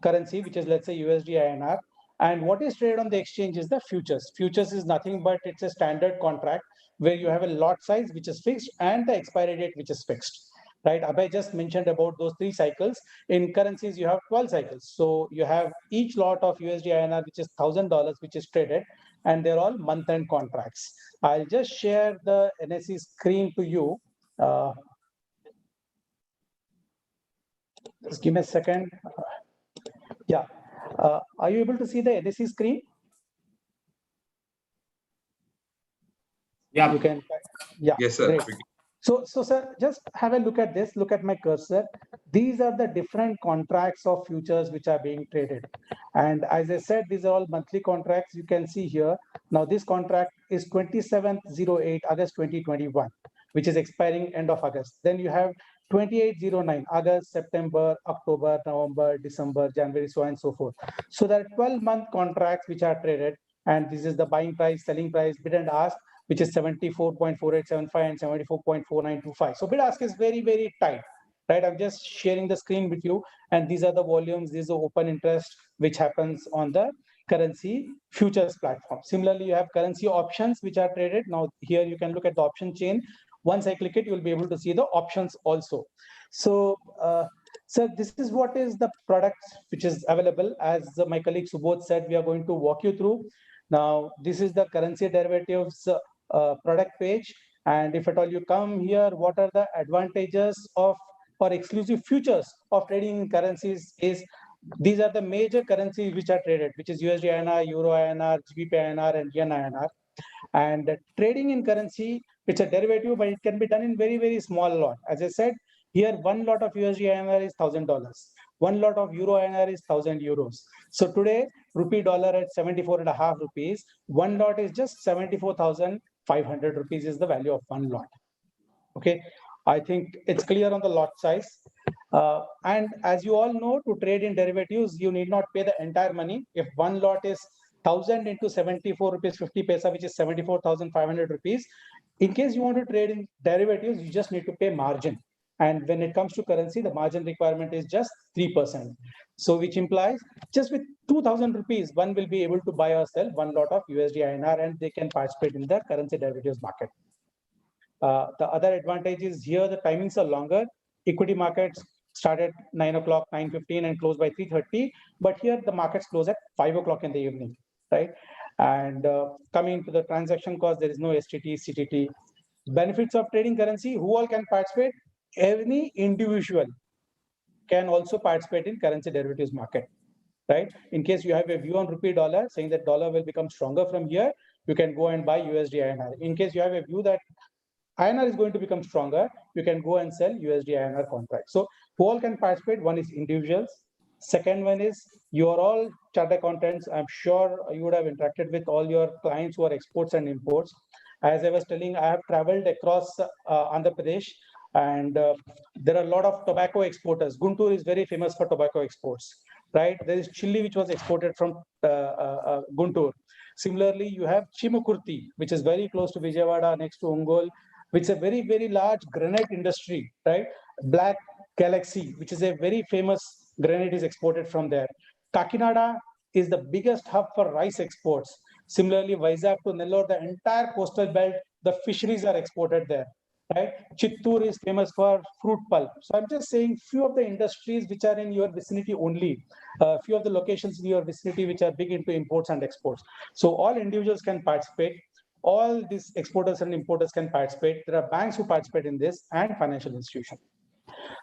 currency, which is, let's say, USD INR. And what is traded on the exchange is the futures. Futures is nothing but it's a standard contract where you have a lot size, which is fixed, and the expiry date, which is fixed. Right? Abhay just mentioned about those 3 cycles. In currencies, you have 12 cycles. So you have each lot of USD INR, which is $1,000, which is traded, and they're all month-end contracts. I'll just share the NSE screen to you. Just give me a second. Yeah. Are you able to see the NSE screen? Yeah. You can. Yeah. Yes, sir. Great. So, sir, just have a look at this. Look at my cursor. These are the different contracts of futures which are being traded. And as I said, these are all monthly contracts. You can see here. Now, this contract is 27/08 August 2021, which is expiring end of August. Then you have 28/09 August, September, October, November, December, January, so on and so forth. So there are 12-month contracts which are traded. And this is the buying price, selling price, bid and ask, which is 74.4875 and 74.4925. So bid ask is very, very tight, right? I'm just sharing the screen with you. And these are the volumes, these are open interest, which happens on the currency futures platform. Similarly, you have currency options, which are traded. Now here you can look at the option chain. Once I click it, you'll be able to see the options also. So, so this is what is the product which is available. As my colleague Subodh said, we are going to walk you through. Now, this is the currency derivatives product page. And if at all you come here, what are the advantages of or exclusive futures of trading in currencies is these are the major currencies which are traded, which is USD INR, Euro INR, GBP INR, and Yen INR. And trading in currency, it's a derivative, but it can be done in very, very small lot. As I said, here one lot of USD INR is $1,000. One lot of Euro INR is 1,000 euros. So today, rupee dollar at 74.5 rupees, one lot is just 74,500 rupees is the value of one lot. Okay, I think it's clear on the lot size. And as you all know, to trade in derivatives, you need not pay the entire money. If one lot is 1,000 into 74 rupees 50 paisa, which is 74,500 rupees. In case you want to trade in derivatives, you just need to pay margin. And when it comes to currency, the margin requirement is just 3%. So which implies just with 2,000 rupees, one will be able to buy or sell one lot of USD INR and they can participate in the currency derivatives market. The other advantage is here the timings are longer. Equity markets start at 9 o'clock, 9:15 and close by 3:30. But here the markets close at 5 o'clock in the evening, right? And coming to the transaction cost, there is no STT, CTT. Benefits of trading currency, who all can participate? Any individual can also participate in currency derivatives market, right? In case you have a view on rupee dollar saying that dollar will become stronger from here, you can go and buy USD INR. In case you have a view that INR is going to become stronger, you can go and sell USD INR contracts. So who all can participate? One is individuals. Second one is you are all chartered accountants. I'm sure you would have interacted with all your clients who are exports and imports. As I was telling, I have traveled across Andhra Pradesh, and there are a lot of tobacco exporters. Guntur is very famous for tobacco exports, right? There is chili which was exported from Guntur. Similarly, you have Chimukurti, which is very close to Vijayawada, next to Ongole, which is a very, very large granite industry, right? Black Galaxy, which is a very famous granite, is exported from there. Kakinada is the biggest hub for rice exports. Similarly, Vizag to Nellore, the entire coastal belt, the fisheries are exported there, right? Chittoor is famous for fruit pulp. So I'm just saying few of the industries which are in your vicinity only, few of the locations in your vicinity which are big into imports and exports. So all individuals can participate. All these exporters and importers can participate. There are banks who participate in this and financial institutions.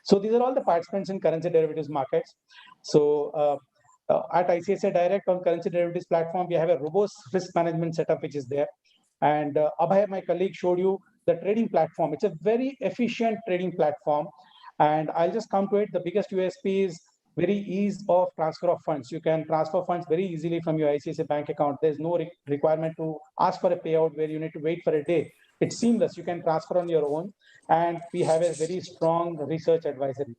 So these are all the participants in currency derivatives markets. So at ICICI Direct on currency derivatives platform, we have a robust risk management setup which is there. And Abhay, my colleague, showed you the trading platform. It's a very efficient trading platform. And I'll just come to it. The biggest USP is very ease of transfer of funds. You can transfer funds very easily from your ICICI bank account. There's no requirement to ask for a payout where you need to wait for a day. It's seamless. You can transfer on your own. And we have a very strong research advisory.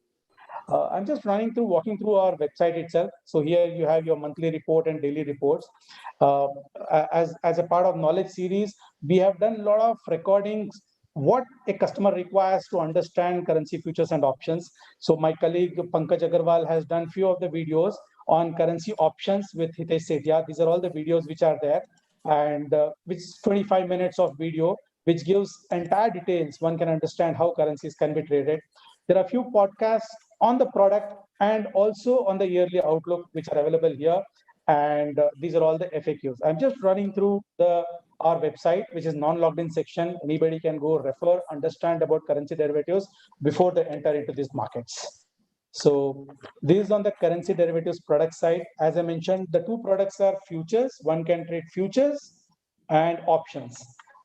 I'm just walking through our website itself. So here you have your monthly report and daily reports. As a part of knowledge series, we have done a lot of recordings, what a customer requires to understand currency futures and options. So my colleague Pankaj Agarwal has done few of the videos on currency options with Hitesh Sethia. These are all the videos which are there, and which is 25 minutes of video, which gives entire details. One can understand how currencies can be traded. There are a few podcasts on the product and also on the yearly outlook, which are available here. And these are all the FAQs. I'm just running through our website, which is non-logged in section. Anybody can go refer, understand about currency derivatives before they enter into these markets. So this is on the currency derivatives product side. As I mentioned, the two products are futures. One can trade futures and options,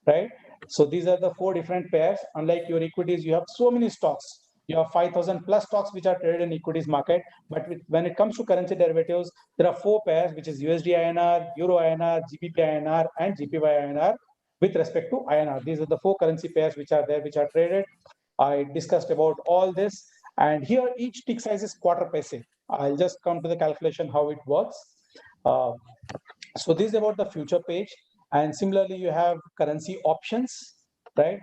right? So these are the four different pairs. Unlike your equities, you have so many stocks. You have 5,000 plus stocks which are traded in equities market. But when it comes to currency derivatives, there are four pairs, which is USD INR, Euro INR, GBP INR, and GPY INR with respect to INR. These are the four currency pairs which are there, which are traded. I discussed about all this. And here each tick size is quarter paise. I'll just come to the calculation how it works. So this is about the future page. And similarly, you have currency options, right?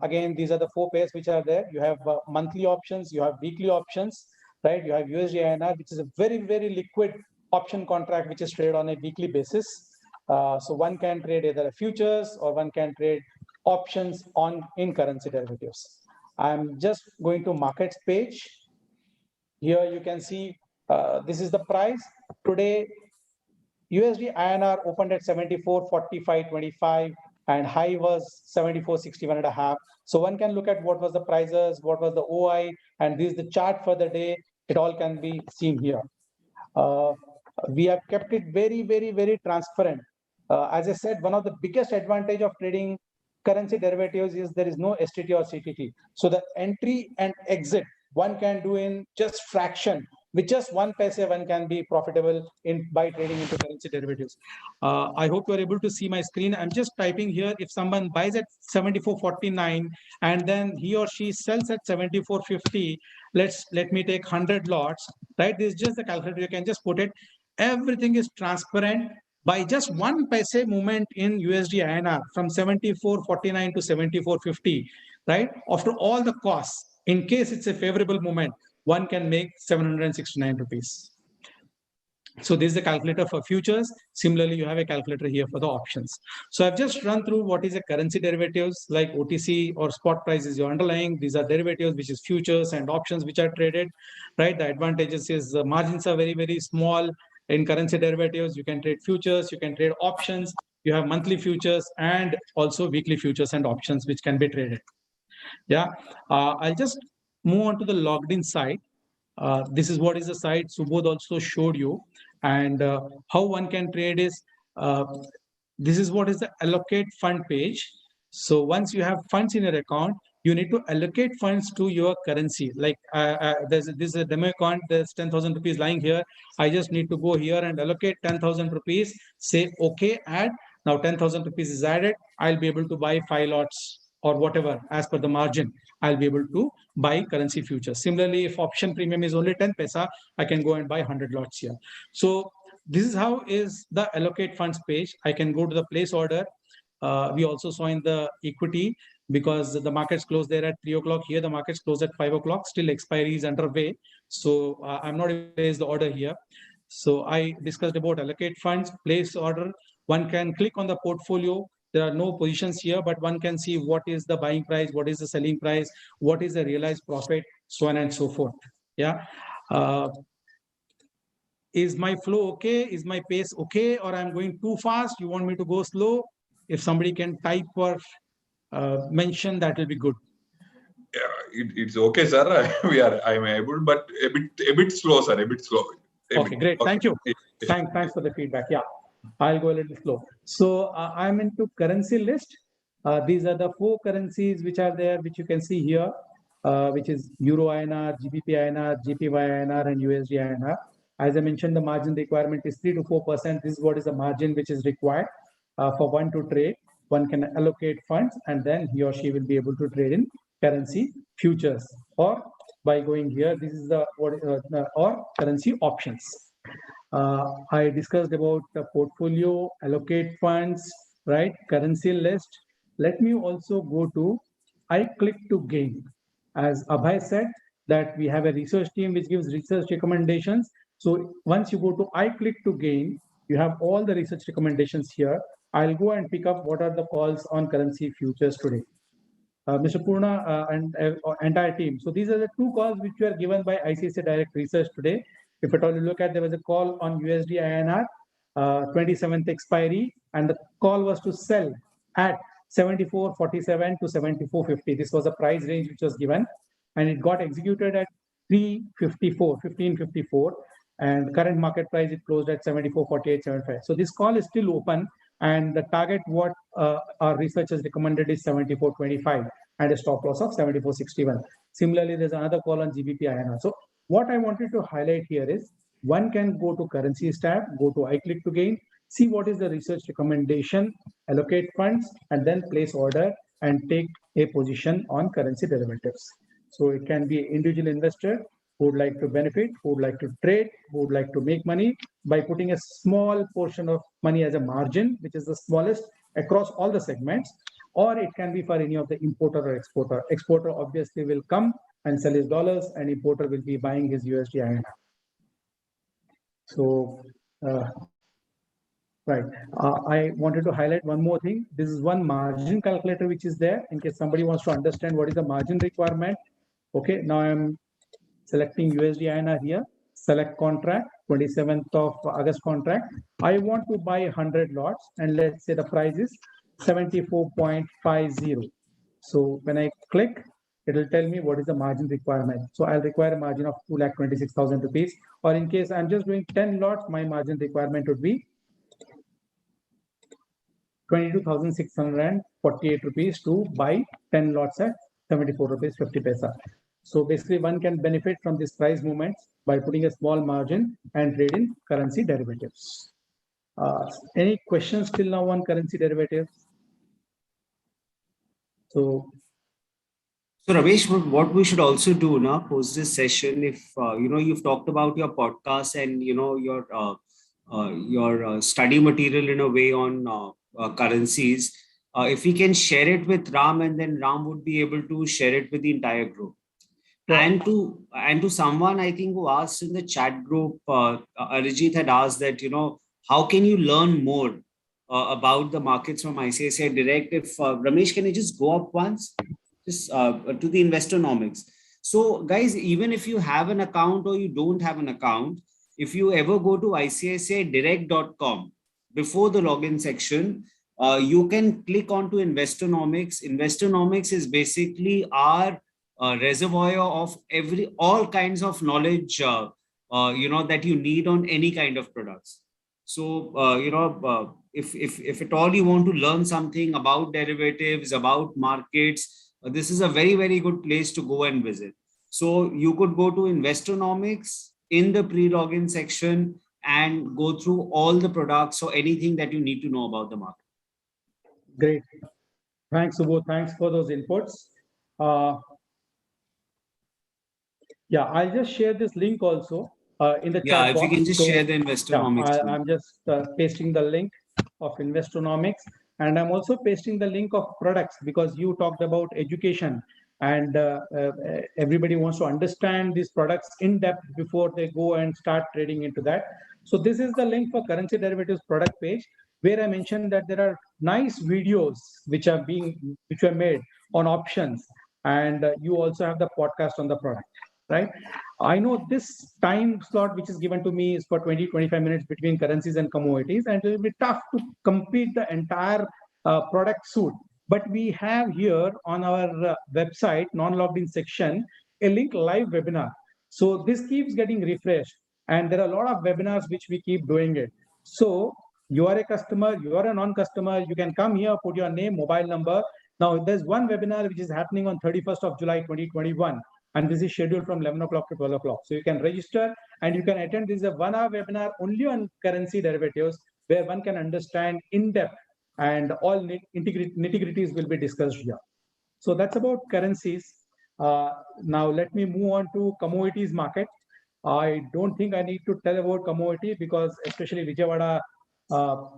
Again, these are the four pairs which are there. You have monthly options, you have weekly options, right? You have USD INR, which is a very, very liquid option contract, which is traded on a weekly basis. So one can trade either futures or one can trade options in currency derivatives. I'm just going to markets page. Here you can see this is the price. Today, USD INR opened at 74.4525 and high was 74.61.5. So one can look at what was the prices, what was the OI, and this is the chart for the day. It all can be seen here. We have kept it very, very, very transparent. As I said, one of the biggest advantage of trading currency derivatives is there is no STT or CTT. So the entry and exit one can do in just fraction. With just 1 paise, one can be profitable by trading into currency derivatives. I hope you are able to see my screen. I'm just typing here. If someone buys at 74.49 and then he or she sells at 74.50, let me take 100 lots. Right? This is just the calculator. You can just put it. Everything is transparent. By just 1 paise movement in USD INR from 74.49 to 74.50, right? After all the costs, in case it's a favorable movement, one can make 769 rupees. So this is the calculator for futures. Similarly, you have a calculator here for the options. So I've just run through what is a currency derivatives, like OTC or spot price is your underlying. These are derivatives, which is futures and options, which are traded, right? The advantages is the margins are very, very small. In currency derivatives, you can trade futures, you can trade options, you have monthly futures and also weekly futures and options, which can be traded. Yeah, I'll just move on to the logged in site. This is what is the site Subodh also showed you. And how one can trade is, this is what is the allocate fund page. So once you have funds in your account, you need to allocate funds to your currency. Like this is a demo account, there's 10,000 rupees lying here. I just need to go here and allocate 10,000 rupees, say, okay, add. Now 10,000 rupees is added. I'll be able to buy 5 lots or whatever as per the margin. I'll be able to buy currency futures. Similarly, if option premium is only 10 paisa, I can go and buy 100 lots here. So this is how is the allocate funds page. I can go to the place order. We also saw in the equity, because the markets closed there at 3 o'clock. Here, the markets closed at 5 o'clock. Still expiry is underway. So I'm not able to place the order here. So I discussed about allocate funds, place order. One can click on the portfolio. There are no positions here, but one can see what is the buying price, what is the selling price, what is the realized profit, so on and so forth. Yeah. Is my flow okay? Is my pace okay? Or I'm going too fast? You want me to go slow? If somebody can type or mention, that will be good. Yeah, it's okay, sir. I'm able, but a bit slow, sir. A bit slow. Okay, great. Okay. Thank you. Thanks for the feedback. Yeah, I'll go a little slow. So I'm into currency list. These are the 4 currencies which are there, which you can see here, which is Euro INR, GBP INR, JPY INR, and USD INR. As I mentioned, the margin requirement is 3 to 4%. This is what is the margin which is required for one to trade. One can allocate funds, and then he or she will be able to trade in currency futures, or by going here, this is the or currency options. I discussed about the portfolio, allocate funds, right? Currency list. Let me also go to I click to gain. As Abhay said, that we have a research team which gives research recommendations. So once you go to I click to gain, you have all the research recommendations here. I'll go and pick up what are the calls on currency futures today. Mr. Purna and entire team. So these are the 2 calls which were given by ICICI Direct Research today. If at all you look at, there was a call on USD INR, 27th expiry, and the call was to sell at 74.47 to 74.50. This was the price range which was given, and it got executed at 15.54, and current market price it closed at 74.4875. So this call is still open, and the target what our researchers recommended is 74.25 and a stop loss of 74.61. Similarly, there's another call on GBP INR. So what I wanted to highlight here is one can go to currencies tab, go to I click to gain, see what is the research recommendation, allocate funds, and then place order and take a position on currency derivatives. So it can be an individual investor who would like to benefit, who would like to trade, who would like to make money by putting a small portion of money as a margin, which is the smallest across all the segments, or it can be for any of the importer or exporter. Exporter obviously will come and sell his dollars, and importer will be buying his USD INR. So Right. I wanted to highlight one more thing. This is one margin calculator which is there in case somebody wants to understand what is the margin requirement. Okay, now I'm selecting USD INR here. Select contract, 27th of August contract. I want to buy 100 lots and let's say the price is 74.50. So when I click, it will tell me what is the margin requirement. So I'll require a margin of 2,26,000 rupees. Or in case I'm just doing 10 lots, my margin requirement would be 22,648 rupees to buy 10 lots at 74 rupees 50 paisa. So basically one can benefit from this price movements by putting a small margin and trade in currency derivatives. Any questions till now on currency derivatives? So Ramesh, what we should also do now post this session, if you've talked about your podcast and your study material in a way on currencies, if we can share it with Ram, and then Ram would be able to share it with the entire group. Yeah. And to someone I think who asked in the chat group, Arijit had asked that how can you learn more about the markets from ICICI Direct? If Ramesh, can you just go up once? Just to the Investonomics. So guys, even if you have an account or you don't have an account, if you ever go to ICICIdirect.com, before the login section, you can click onto Investonomics. Investonomics is basically our reservoir of all kinds of knowledge that you need on any kind of products. So if at all you want to learn something about derivatives, about markets, this is a very, very good place to go and visit. So you could go to Investonomics in the pre-login section and go through all the products or anything that you need to know about the market. Great. Thanks, Subodh. Thanks for those inputs. Yeah, I'll just share this link also in the chat if box. you can just share the Investonomics. Yeah, I'm just pasting the link of Investonomics, and I'm also pasting the link of products because you talked about education and everybody wants to understand these products in depth before they go and start trading into that. So this is the link for currency derivatives product page where I mentioned that there are nice videos which are made on options, and you also have the podcast on the product. Right. I know this time slot which is given to me is for 20-25 minutes between currencies and commodities, and it will be tough to complete the entire product suite. But we have here on our website, non-logged in section, a link live webinar. So this keeps getting refreshed, and there are a lot of webinars which we keep doing it. So you are a customer, you are a non-customer, you can come here, put your name, mobile number. Now there's one webinar which is happening on 31st of July 2021. And this is scheduled from 11 o'clock to 12 o'clock. So you can register and you can attend. This is a 1 hour webinar only on currency derivatives where one can understand in depth and all nitty-gritties will be discussed here. So that's about currencies. Now let me move on to commodities market. I don't think I need to tell about commodity because especially Vijayawada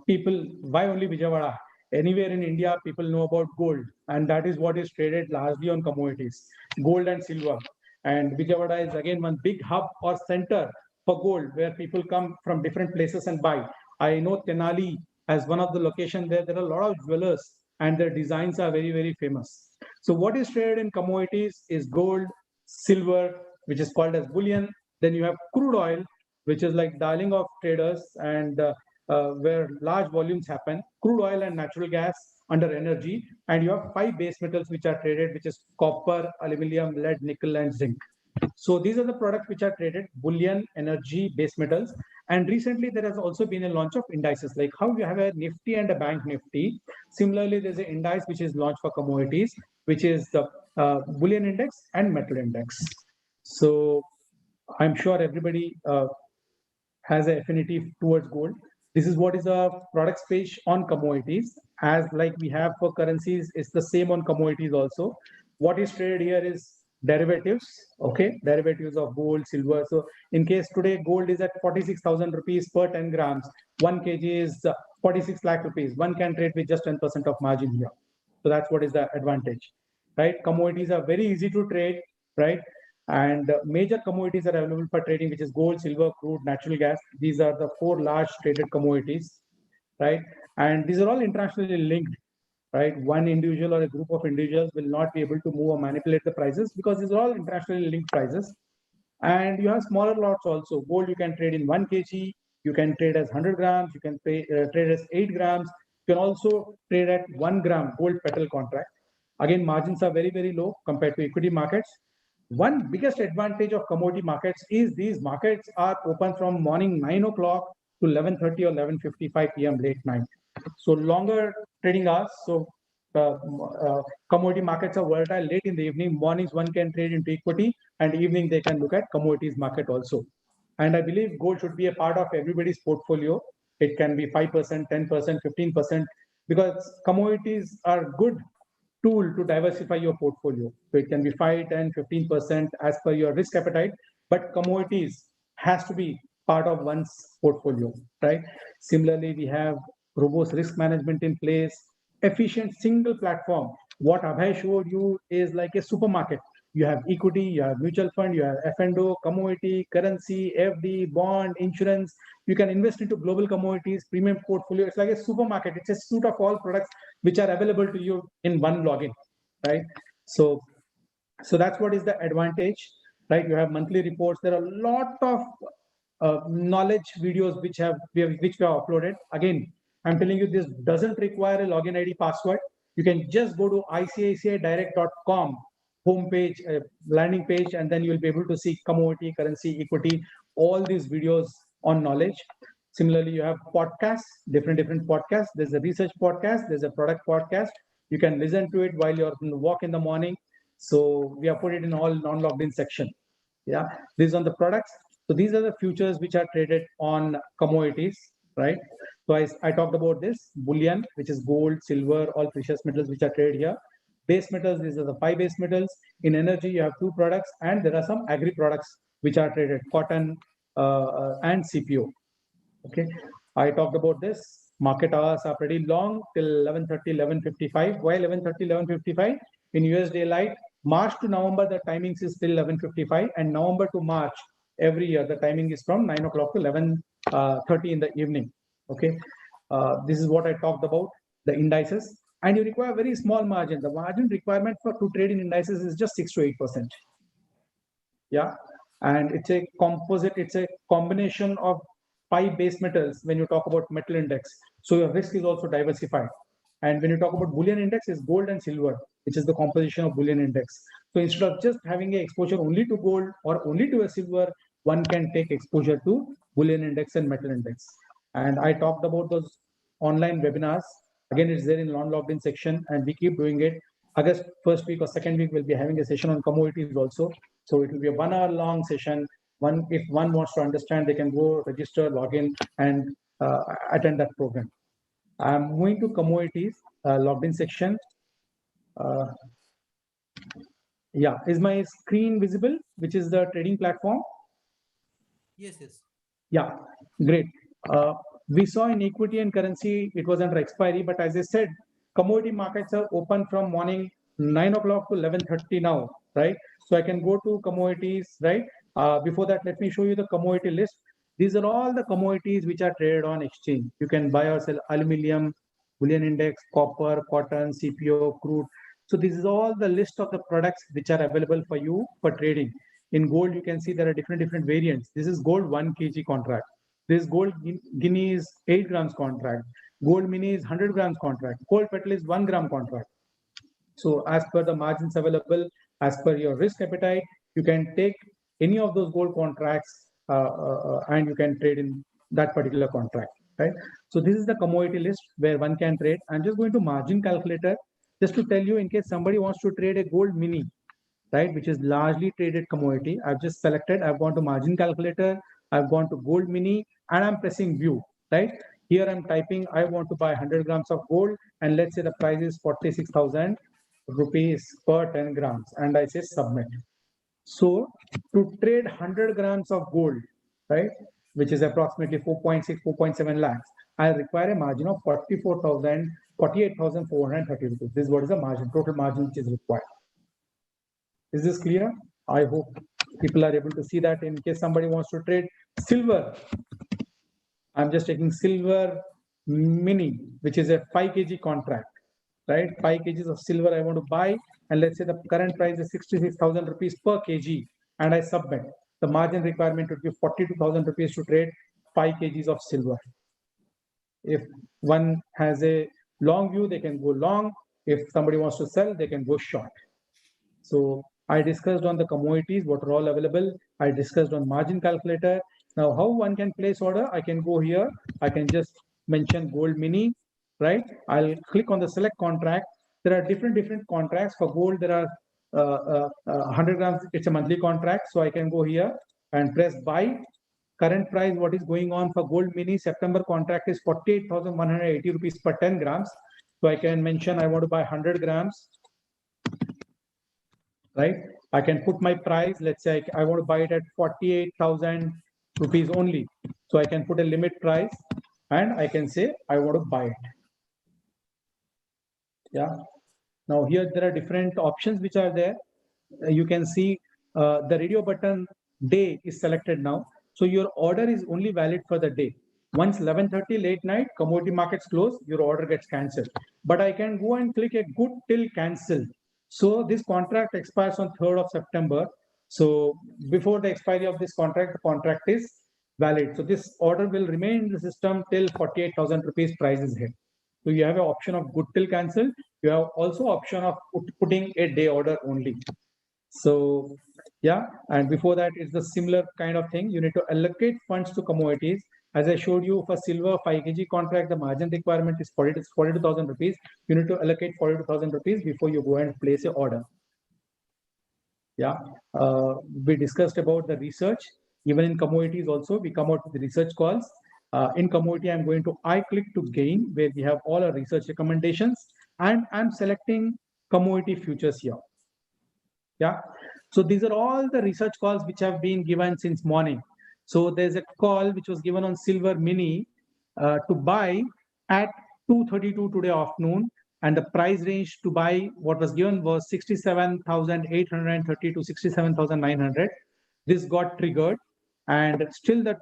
people, why only Vijayawada? Anywhere in India, people know about gold, and that is what is traded largely on commodities, gold and silver. And Vijayawada is again one big hub or center for gold where people come from different places and buy. I know Tenali as one of the locations there. There are a lot of jewelers and their designs are very, very famous. So what is traded in commodities is gold, silver, which is called as bullion. Then you have crude oil, which is like darling of traders and where large volumes happen, crude oil and natural gas under energy. And you have 5 base metals which are traded, which is copper, aluminum, lead, nickel, and zinc. So these are the products which are traded, bullion, energy, base metals. And recently there has also been a launch of indices, like how you have a Nifty and a Bank Nifty. Similarly, there's an index which is launched for commodities, which is the bullion index and metal index. So I'm sure everybody has an affinity towards gold. This is what is the products page on commodities. As like we have for currencies, it's the same on commodities also. What is traded here is derivatives, okay? Derivatives of gold, silver. So in case today gold is at 46,000 rupees per 10 grams, 1 kg is 46 lakh rupees. One can trade with just 10% of margin here. So that's what is the advantage, right? Commodities are very easy to trade, right? And major commodities are available for trading, which is gold, silver, crude, natural gas. These are the 4 large traded commodities. right? And these are all internationally linked, right? One individual or a group of individuals will not be able to move or manipulate the prices because these are all internationally linked prices. And you have smaller lots also. Gold you can trade in 1 kg, you can trade as 100 grams, you can trade as 8 grams. You can also trade at 1 gram gold petal contract. Again, margins are very, very low compared to equity markets. One biggest advantage of commodity markets is these markets are open from morning 9 o'clock to 11:30 or 11:55 p.m. late night. So longer trading hours. So commodity markets are volatile late in the evening. Mornings one can trade into equity, and evening they can look at commodities market also. And I believe gold should be a part of everybody's portfolio. It can be 5%, 10%, 15%, because commodities are good tool to diversify your portfolio. So it can be 5, 10, 15% as per your risk appetite, but commodities has to be part of one's portfolio, right? Similarly, we have robust risk management in place, efficient single platform. What Abhay showed you is like a supermarket. You have equity, you have mutual fund, you have F&O, commodity, currency, FD, bond, insurance. You can invest into global commodities, premium portfolio. It's like a supermarket. It's a suite of all products which are available to you in one login, right? So that's what is the advantage, right? You have monthly reports. There are a lot of knowledge videos which we have uploaded. Again, I'm telling you, this doesn't require a login ID password. You can just go to icicidirect.com homepage, landing page, and then you will be able to see commodity, currency, equity, all these videos on knowledge. Similarly, you have podcasts, different podcasts. There's a research podcast, there's a product podcast. You can listen to it while you're on the walk in the morning. So we have put it in all non-logged in section. Yeah, these on the products. So these are the futures which are traded on commodities, right? So I talked about this bullion, which is gold, silver, all precious metals which are traded here. Base metals, these are the 5 base metals. In energy, you have 2 products, and there are some agri products which are traded, cotton and CPO. Okay, I talked about this. Market hours are pretty long till 11:30, 11:55. Why 11:30, 11:55? In US daylight, March to November, the timings is till 11:55, and November to March every year, the timing is from 9 o'clock to 11:30 in the evening. Okay, this is what I talked about, the indices. And you require very small margin. The margin requirement to trade in indices is just 6 to 8%. Yeah, and it's a composite, it's a combination of 5 base metals when you talk about metal index. So your risk is also diversified. And when you talk about bullion index, is gold and silver, which is the composition of bullion index. So instead of just having a exposure only to gold or only to a silver, one can take exposure to bullion index and metal index. And I talked about those online webinars. Again, it's there in non-logged in section, and we keep doing it. August first week or second week, we'll be having a session on commodities also. So it will be a 1 hour long session. If one wants to understand, they can go register, log in, and attend that program. I'm moving to commodities, logged in section. Yeah, is my screen visible, which is the trading platform? Yes, yes. Yeah, great. We saw in equity and currency, it was under expiry, but as I said, commodity markets are open from morning 9 o'clock to 11:30 now, right? So I can go to commodities, right? Before that, let me show you the commodity list. These are all the commodities which are traded on exchange. You can buy or sell aluminum, bullion index, copper, cotton, CPO, crude. So this is all the list of the products which are available for you for trading. In gold, you can see there are different variants. This is gold 1 kg contract. This gold Guinea is 8 grams contract. Gold mini is 100 grams contract. Gold petal is 1 gram contract. So as per the margins available, as per your risk appetite, you can take any of those gold contracts and you can trade in that particular contract, right? So this is the commodity list where one can trade. I'm just going to margin calculator just to tell you in case somebody wants to trade a gold mini, right, which is largely traded commodity. I've just selected, I've gone to margin calculator, I've gone to gold mini, and I'm pressing view, right? Here I'm typing, I want to buy 100 grams of gold, and let's say the price is 46,000 rupees per 10 grams, and I say submit. So to trade 100 grams of gold, right, which is approximately 4.6, 4.7 lakhs, I require a margin of 48,430 rupees. This is what is the margin, total margin which is required. Is this clear? I hope people are able to see that. In case somebody wants to trade silver, I'm just taking silver mini, which is a 5 kg contract, right? 5 kgs of silver I want to buy, and let's say the current price is 66,000 rupees per kg, and I submit. The margin requirement would be 42,000 rupees to trade 5 kgs of silver. If one has a long view, they can go long. If somebody wants to sell, they can go short. So I discussed on the commodities, what are all available. I discussed on margin calculator. Now, how one can place order? I can go here. I can just mention gold mini, right? I'll click on the select contract. There are different contracts for gold. There are 100 grams. It's a monthly contract. So I can go here and press buy. Current price, what is going on for gold mini September contract is 48,180 rupees per 10 grams. So I can mention I want to buy 100 grams. Right? I can put my price, let's say I want to buy it at 48,000 rupees only. So I can put a limit price and I can say I want to buy it. Yeah. Now here there are different options which are there. You can see the radio button day is selected now. So your order is only valid for the day. Once 11:30 late night, commodity markets close, your order gets cancelled. But I can go and click a good till cancel. So this contract expires on 3rd of September. So before the expiry of this contract, the contract is valid. So this order will remain in the system till 48,000 rupees price is hit. So you have an option of good till cancel. You have also option of putting a day order only. So yeah, and before that it's the similar kind of thing. You need to allocate funds to commodities. As I showed you for silver 5 kg contract, the margin requirement is 42,000 rupees. You need to allocate 42,000 rupees before you go and place your order. Yeah, we discussed about the research. Even in commodities also, we come out with the research calls. In commodity, I'm going to I click to gain, where we have all our research recommendations, and I'm selecting commodity futures here. Yeah, so these are all the research calls which have been given since morning. So there's a call which was given on silver mini to buy at 2:32 today afternoon, and the price range to buy what was given was 67,830 to 67,900. This got triggered, and still the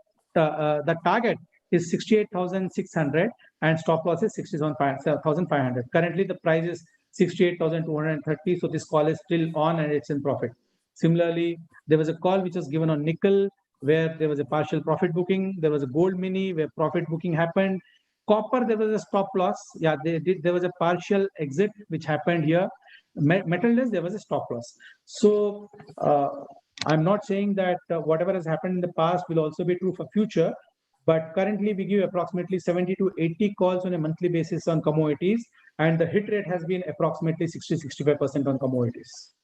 target is 68,600 and stop loss is 67,500. Currently the price is 68,230. So this call is still on and it's in profit. Similarly, there was a call which was given on nickel where there was a partial profit booking. There was a gold mini where profit booking happened. Copper, there was a stop loss. Yeah, there was a partial exit which happened here. Metalless, there was a stop loss. So I'm not saying that whatever has happened in the past will also be true for future. But currently we give approximately 70 to 80 calls on a monthly basis on commodities, and the hit rate has been approximately 60-65% on commodities.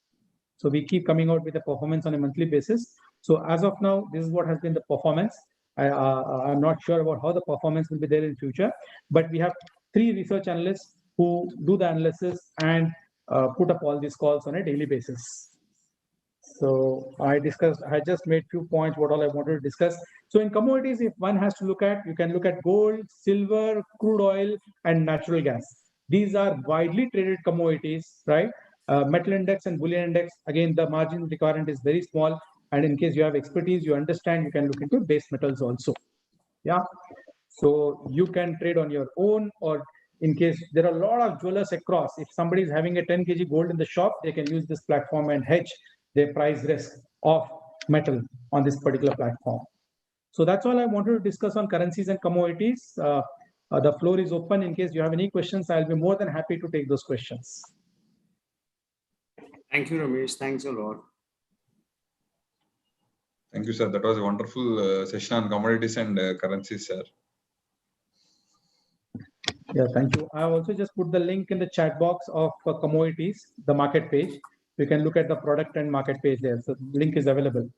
So we keep coming out with the performance on a monthly basis. So as of now, this is what has been the performance. I'm not sure about how the performance will be there in future, but we have 3 research analysts who do the analysis and put up all these calls on a daily basis. So I just made few points what all I wanted to discuss. So in commodities, if one has to look at, you can look at gold, silver, crude oil, and natural gas. These are widely traded commodities, right? Metal index and bullion index, again, the margin requirement is very small. And in case you have expertise, you understand, you can look into base metals also. Yeah. So you can trade on your own, or in case there are a lot of jewelers across, if somebody is having a 10 kg gold in the shop, they can use this platform and hedge their price risk of metal on this particular platform. So that's all I wanted to discuss on currencies and commodities. The floor is open. In case you have any questions, I'll be more than happy to take those questions. Thank you, Ramesh. Thanks a lot. Thank you, sir. That was a wonderful session on commodities and currencies, sir. Yeah, thank you. I also just put the link in the chat box of commodities, the market page. You can look at the product and market page there. So the link is available.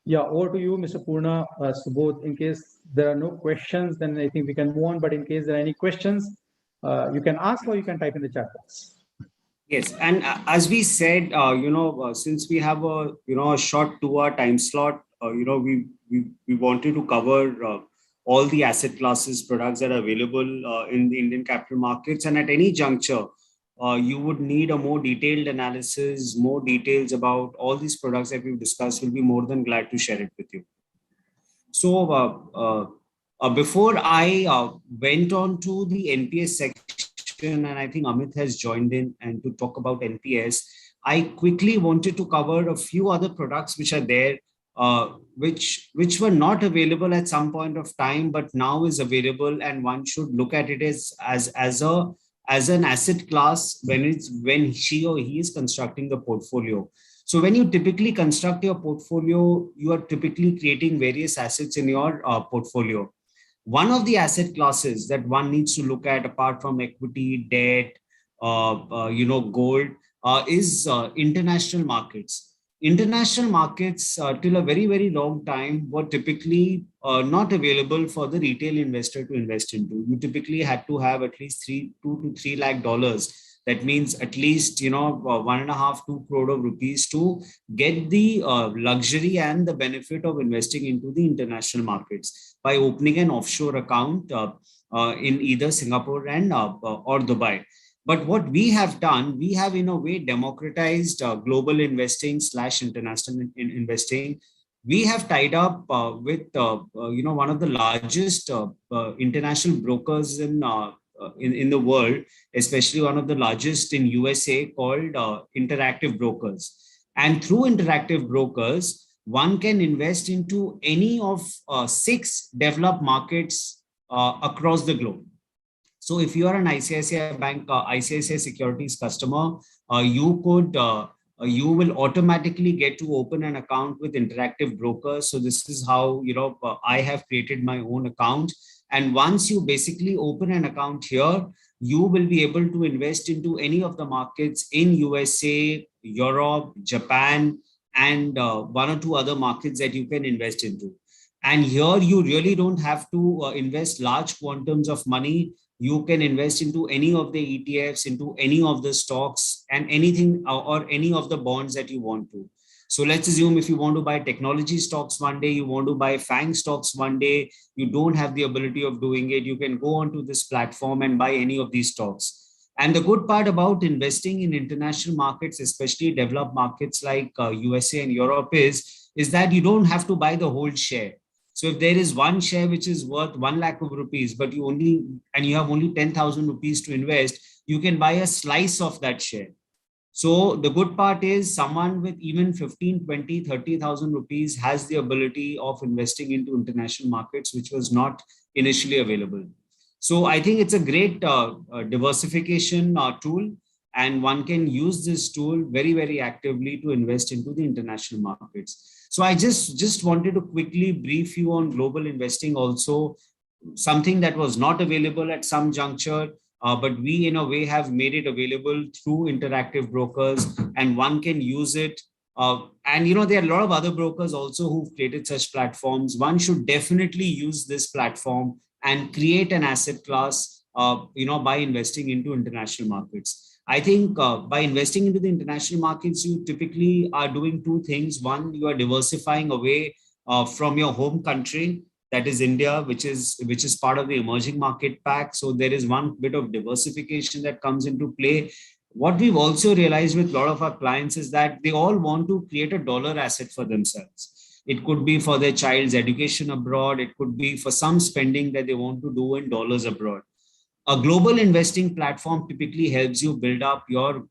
Yeah, over to you, Mr. Purna, Subodh. In case there are no questions, then I think we can move on. But in case there are any questions, you can ask or you can type in the chat box. Yes, and as we said, since we have a short 2 hour time slot, we wanted to cover all the asset classes, products that are available in the Indian capital markets, and at any juncture, you would need a more detailed analysis, more details about all these products that we've discussed. We'll be more than glad to share it with you. So before I went on to the NPS section, and I think Amit has joined in and to talk about NPS, I quickly wanted to cover a few other products which are there, which were not available at some point of time, but now is available, and one should look at it as an asset class when she or he is constructing the portfolio. So when you typically construct your portfolio, you are typically creating various assets in your portfolio. One of the asset classes that one needs to look at, apart from equity, debt, gold, is international markets. International markets till a very, very long time were typically not available for the retail investor to invest into. You typically had to have at least $2 to $3 lakh. That means at least 1.5 to 2 crore of rupees to get the luxury and the benefit of investing into the international markets by opening an offshore account in either Singapore and or Dubai. But what we have done, we have in a way democratized global investing / international investing. We have tied up with one of the largest international brokers in the world, especially one of the largest in USA, called Interactive Brokers. And through Interactive Brokers, one can invest into any of 6 developed markets across the globe. So if you are an ICICI Bank, ICICI Securities customer, you will automatically get to open an account with Interactive Brokers. So this is how I have created my own account. And once you basically open an account here, you will be able to invest into any of the markets in USA, Europe, Japan, and 1 or 2 other markets that you can invest into. And here you really don't have to invest large quantums of money. You can invest into any of the ETFs, into any of the stocks, and anything or any of the bonds that you want to. So let's assume if you want to buy technology stocks one day, you want to buy FANG stocks one day, you don't have the ability of doing it, you can go onto this platform and buy any of these stocks. And the good part about investing in international markets, especially developed markets like USA and Europe, is that you don't have to buy the whole share. So if there is one share which is worth 1 lakh of rupees, but you have only 10,000 rupees to invest, you can buy a slice of that share. So the good part is someone with even 15, 20, 30,000 rupees has the ability of investing into international markets, which was not initially available. So I think it's a great diversification tool, and one can use this tool very, very actively to invest into the international markets. So I just wanted to quickly brief you on global investing also, something that was not available at some juncture, but we in a way have made it available through Interactive Brokers, and one can use it. And there are a lot of other brokers also who've created such platforms. One should definitely use this platform and create an asset class, by investing into international markets. I think by investing into the international markets, you typically are doing 2 things. One, you are diversifying away from your home country, that is India, which is part of the emerging market pack. So there is one bit of diversification that comes into play. What we've also realized with a lot of our clients is that they all want to create a dollar asset for themselves. It could be for their child's education abroad. It could be for some spending that they want to do in dollars abroad. A global investing platform typically helps you build up your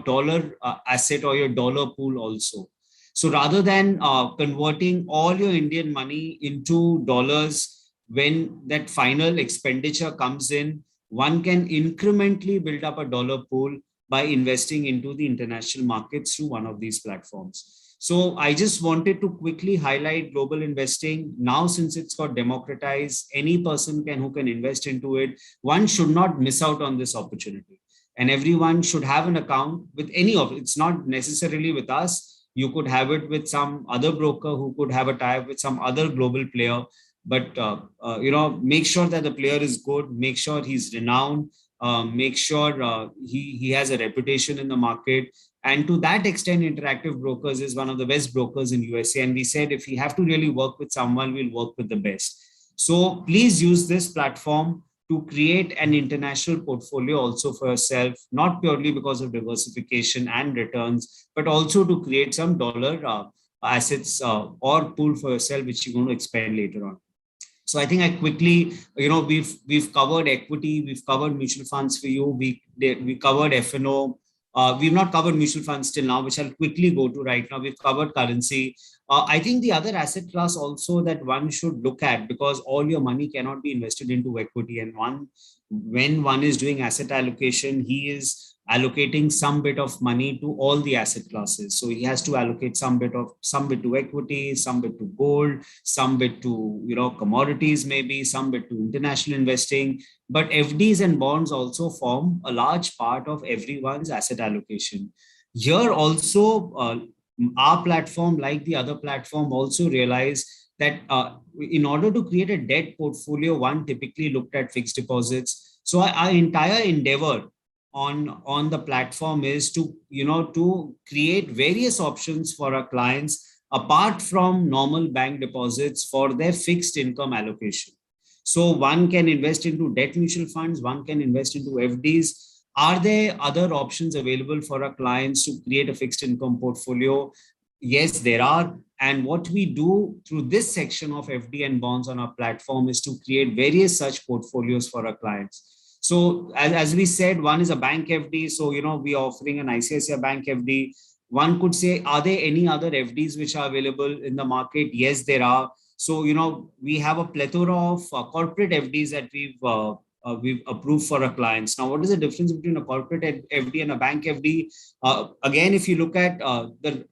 dollar asset or your dollar pool also. So rather than converting all your Indian money into dollars, when that final expenditure comes in, one can incrementally build up a dollar pool by investing into the international markets through one of these platforms. So I just wanted to quickly highlight global investing. Now, since it's got democratized, any person who can invest into it. One should not miss out on this opportunity. And everyone should have an account with any of it. It's not necessarily with us. You could have it with some other broker who could have a tie-up with some other global player. But make sure that the player is good. Make sure he's renowned. make sure he has a reputation in the market. And to that extent, Interactive Brokers is one of the best brokers in USA. And we said, if we have to really work with someone, we'll work with the best. So please use this platform to create an international portfolio also for yourself, not purely because of diversification and returns, but also to create some dollar assets or pool for yourself, which you're going to expand later on. So I think I quickly, we've covered equity, we've covered mutual funds for you, we covered F&O. We've not covered mutual funds till now, which I'll quickly go to right now. We've covered currency. I think the other asset class also that one should look at, because all your money cannot be invested into equity. And when one is doing asset allocation, he is allocating some bit of money to all the asset classes. So he has to allocate some bit to equity, some bit to gold, some bit to commodities, maybe some bit to international investing. But FDs and bonds also form a large part of everyone's asset allocation. Here also, our platform, like the other platform, also realized that in order to create a debt portfolio, one typically looked at fixed deposits. So our entire endeavor on the platform is to create various options for our clients apart from normal bank deposits for their fixed income allocation. So one can invest into debt mutual funds, one can invest into FDs. Are there other options available for our clients to create a fixed income portfolio? Yes, there are. And what we do through this section of FD and bonds on our platform is to create various such portfolios for our clients. So as we said, one is a bank FD. So, we are offering an ICICI Bank FD. One could say, are there any other FDs which are available in the market? Yes, there are. So, we have a plethora of corporate FDs that we've approved for our clients. Now, what is the difference between a corporate FD and a bank FD? Again, if you look at the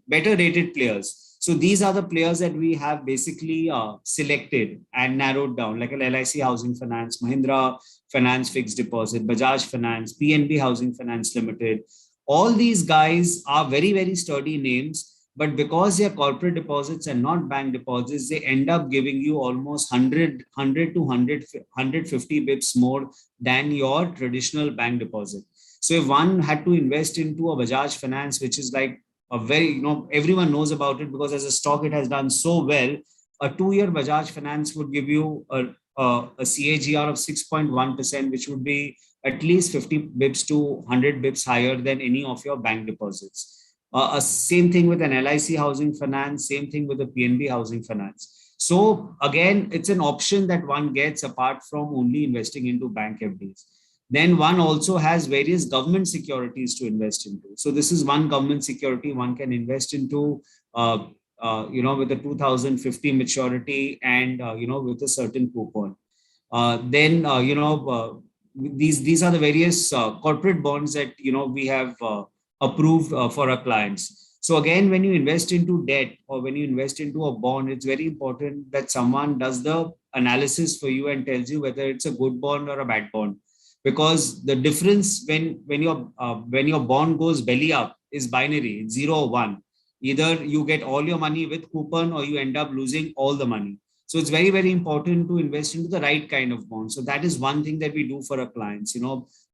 better rated players, so these are the players that we have basically selected and narrowed down, like an LIC Housing Finance, Mahindra Finance Fixed Deposit, Bajaj Finance, PNB Housing Finance Limited. All these guys are very, very sturdy names, but because they are corporate deposits and not bank deposits, they end up giving you almost 100 to 150 bips more than your traditional bank deposit. So if one had to invest into a Bajaj Finance, which is like a very, everyone knows about it because as a stock, it has done so well. A 2-year Bajaj Finance would give you a CAGR of 6.1%, which would be at least 50 bips to 100 bips higher than any of your bank deposits. Same thing with an LIC Housing Finance, same thing with the PNB Housing Finance. So again, it's an option that one gets apart from only investing into bank FDs. Then one also has various government securities to invest into. So this is one government security one can invest into, with a 2050 maturity and, with a certain coupon. These are the various corporate bonds that, we have approved for our clients. So again, when you invest into debt or when you invest into a bond, it's very important that someone does the analysis for you and tells you whether it's a good bond or a bad bond. Because the difference when your bond goes belly up is binary, it's 0 or 1. Either you get all your money with coupon or you end up losing all the money. So it's very, very important to invest into the right kind of bond. So that is one thing that we do for our clients.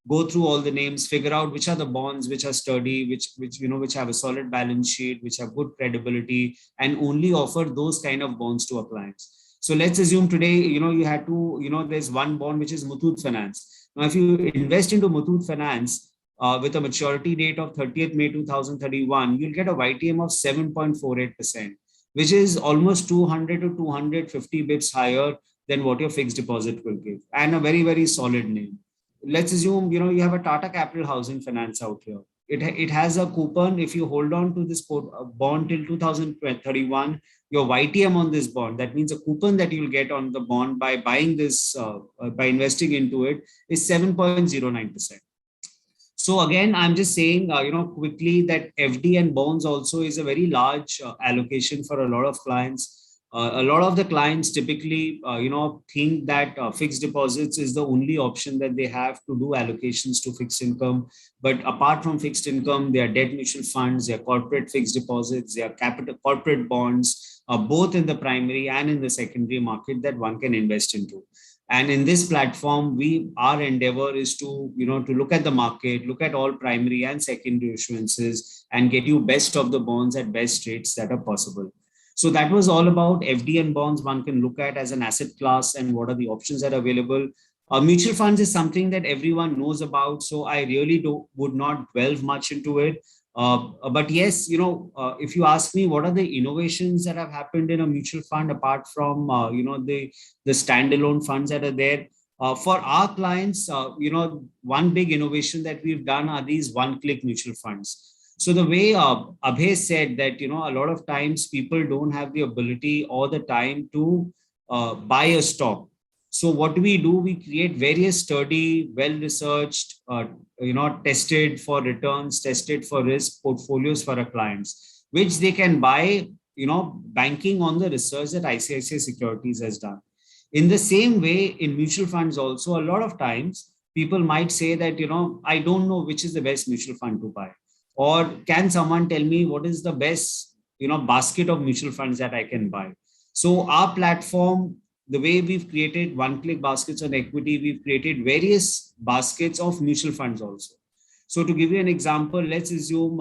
Go through all the names, figure out which are the bonds which are sturdy, which have a solid balance sheet, which have good credibility, and only offer those kind of bonds to our clients. So let's assume today, you had to, there's one bond which is Muthoot Finance. Now, if you invest into Muthoot Finance with a maturity date of 30th May 2031, you'll get a YTM of 7.48%, which is almost 200 to 250 bits higher than what your fixed deposit will give, and a very, very solid name. Let's assume, you have a Tata Capital Housing Finance out here. It has a coupon. If you hold on to this bond till 2031, your YTM on this bond, that means a coupon that you'll get on the bond by buying this, by investing into it, is 7.09%. So again, I'm just saying, quickly that FD and bonds also is a very large allocation for a lot of clients. A lot of the clients typically, think that fixed deposits is the only option that they have to do allocations to fixed income. But apart from fixed income, there are debt mutual funds, there are corporate fixed deposits, there are corporate bonds, both in the primary and in the secondary market that one can invest into. And in this platform, our endeavor is to, to look at the market, look at all primary and secondary issuances, and get you best of the bonds at best rates that are possible. So that was all about FDN bonds. One can look at as an asset class and what are the options that are available. Mutual funds is something that everyone knows about, so I really would not delve much into it. But yes, if you ask me what are the innovations that have happened in a mutual fund apart from the standalone funds that are there, for our clients, one big innovation that we've done are these one-click mutual funds. So the way Abhay said that, a lot of times people don't have the ability or the time to buy a stock. So what do? We create various sturdy, well-researched, tested for returns, tested for risk portfolios for our clients, which they can buy, banking on the research that ICICI Securities has done. In the same way, in mutual funds also, a lot of times people might say that, I don't know which is the best mutual fund to buy. Or can someone tell me what is the best, basket of mutual funds that I can buy? So our platform, the way we've created one-click baskets on equity, we've created various baskets of mutual funds also. So to give you an example, let's assume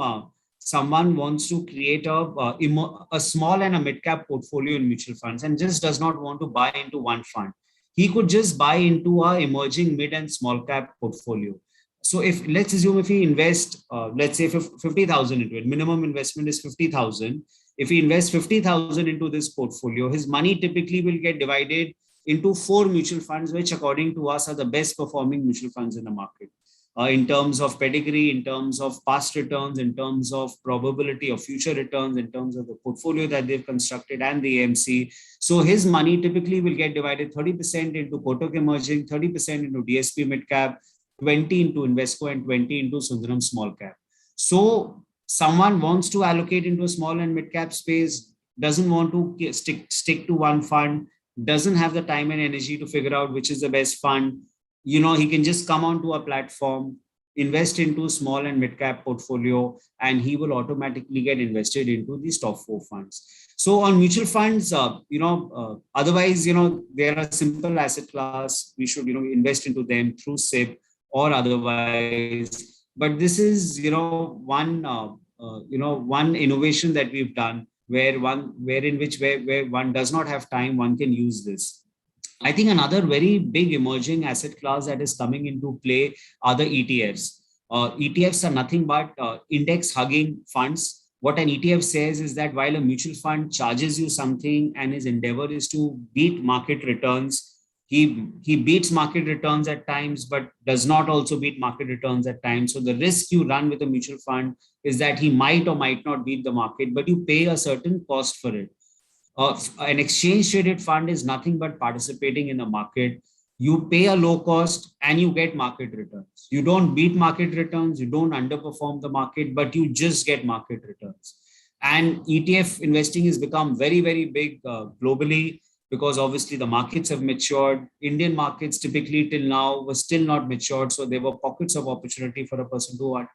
someone wants to create a small and a mid-cap portfolio in mutual funds and just does not want to buy into one fund. He could just buy into a emerging mid and small cap portfolio. So let's assume if he invest, let's say 50,000 into it, minimum investment is 50,000. If he invests 50,000 into this portfolio, his money typically will get divided into 4 mutual funds, which according to us are the best performing mutual funds in the market. In terms of pedigree, in terms of past returns, in terms of probability of future returns, in terms of the portfolio that they've constructed and the AMC. So his money typically will get divided 30% into Kotak Emerging, 30% into DSP Mid Cap, 20 into Invesco, and 20 into Sundaram Small Cap. So someone wants to allocate into a small and mid cap space, doesn't want to stick to one fund, doesn't have the time and energy to figure out which is the best fund, he can just come onto a platform, invest into small and mid cap portfolio, and he will automatically get invested into these top 4 funds. So on mutual funds, otherwise, they're a simple asset class. We should, invest into them through SIP or otherwise. But this is, one innovation that we've done where one does not have time, one can use this. I think another very big emerging asset class that is coming into play are the ETFs. ETFs are nothing but index hugging funds. What an ETF says is that while a mutual fund charges you something and his endeavor is to beat market returns, he beats market returns at times, but does not also beat market returns at times. So the risk you run with a mutual fund is that he might or might not beat the market, but you pay a certain cost for it. An exchange traded fund is nothing but participating in the market. You pay a low cost and you get market returns. You don't beat market returns, you don't underperform the market, but you just get market returns. And ETF investing has become very, very big globally, because obviously the markets have matured. Indian markets typically till now were still not matured. So there were pockets of opportunity for a person to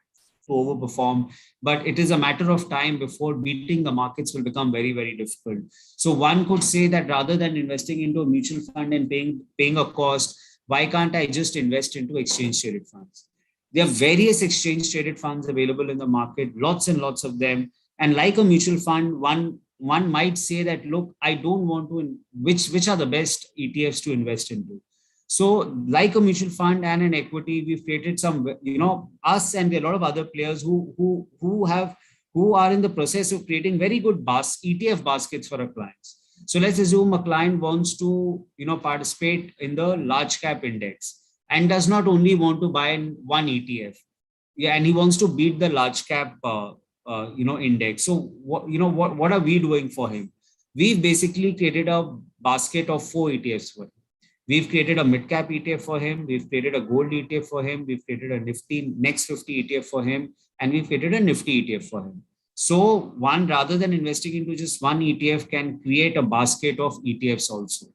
overperform. But it is a matter of time before beating the markets will become very, very difficult. So one could say that rather than investing into a mutual fund and paying a cost, why can't I just invest into exchange traded funds? There are various exchange traded funds available in the market, lots and lots of them. And like a mutual fund, one might say that, look, I don't want to, which are the best ETFs to invest into. So like a mutual fund and an equity, we've created some, us and a lot of other players who are in the process of creating very good ETF baskets for our clients. So let's assume a client wants to, participate in the large cap index and does not only want to buy one ETF. Yeah, and he wants to beat the large cap index. So what are we doing for him? We've basically created a basket of 4 ETFs for him. We've created a mid-cap ETF for him. We've created a gold ETF for him. We've created a Nifty Next 50 ETF for him. And we've created a Nifty ETF for him. So one, rather than investing into just one ETF, can create a basket of ETFs also.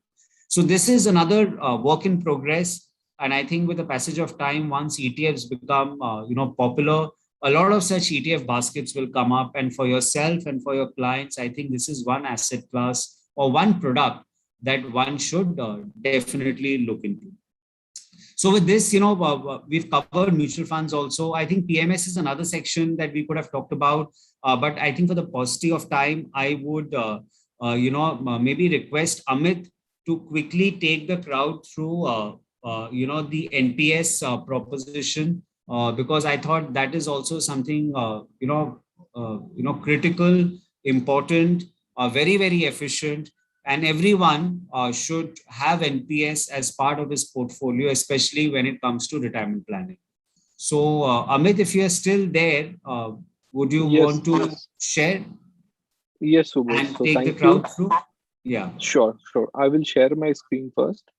So this is another work in progress. And I think with the passage of time, once ETFs become popular, a lot of such ETF baskets will come up. And for yourself and for your clients, I think this is one asset class or one product that one should definitely look into. So with this, we've covered mutual funds also. I think PMS is another section that we could have talked about. But I think for the paucity of time, I would, maybe request Amit to quickly take the crowd through, the NPS proposition, because I thought that is also something, critical, important, very, very efficient, and everyone should have NPS as part of his portfolio, especially when it comes to retirement planning. So, Amit, if you are still there, would you Yes, want to yes, share yes, Subodh. and So take the thank you. crowd through? Yeah. Sure, sure. I will share my screen first.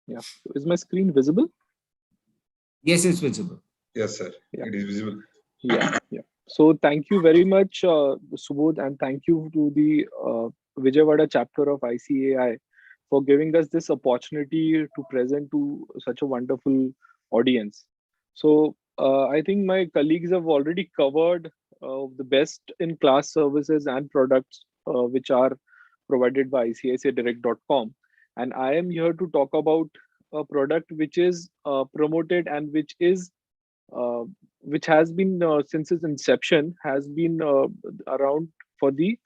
Yeah. Is my screen visible? Yes, it's visible. Yes, sir. Yeah. It is visible. Yeah, yeah. So thank you very much, Subodh, and thank you to the Vijayawada chapter of ICAI for giving us this opportunity to present to such a wonderful audience. So I think my colleagues have already covered the best in class services and products which are provided by ICICIdirect.com. And I am here to talk about a product which is promoted and uh, which has been since its inception has been around for the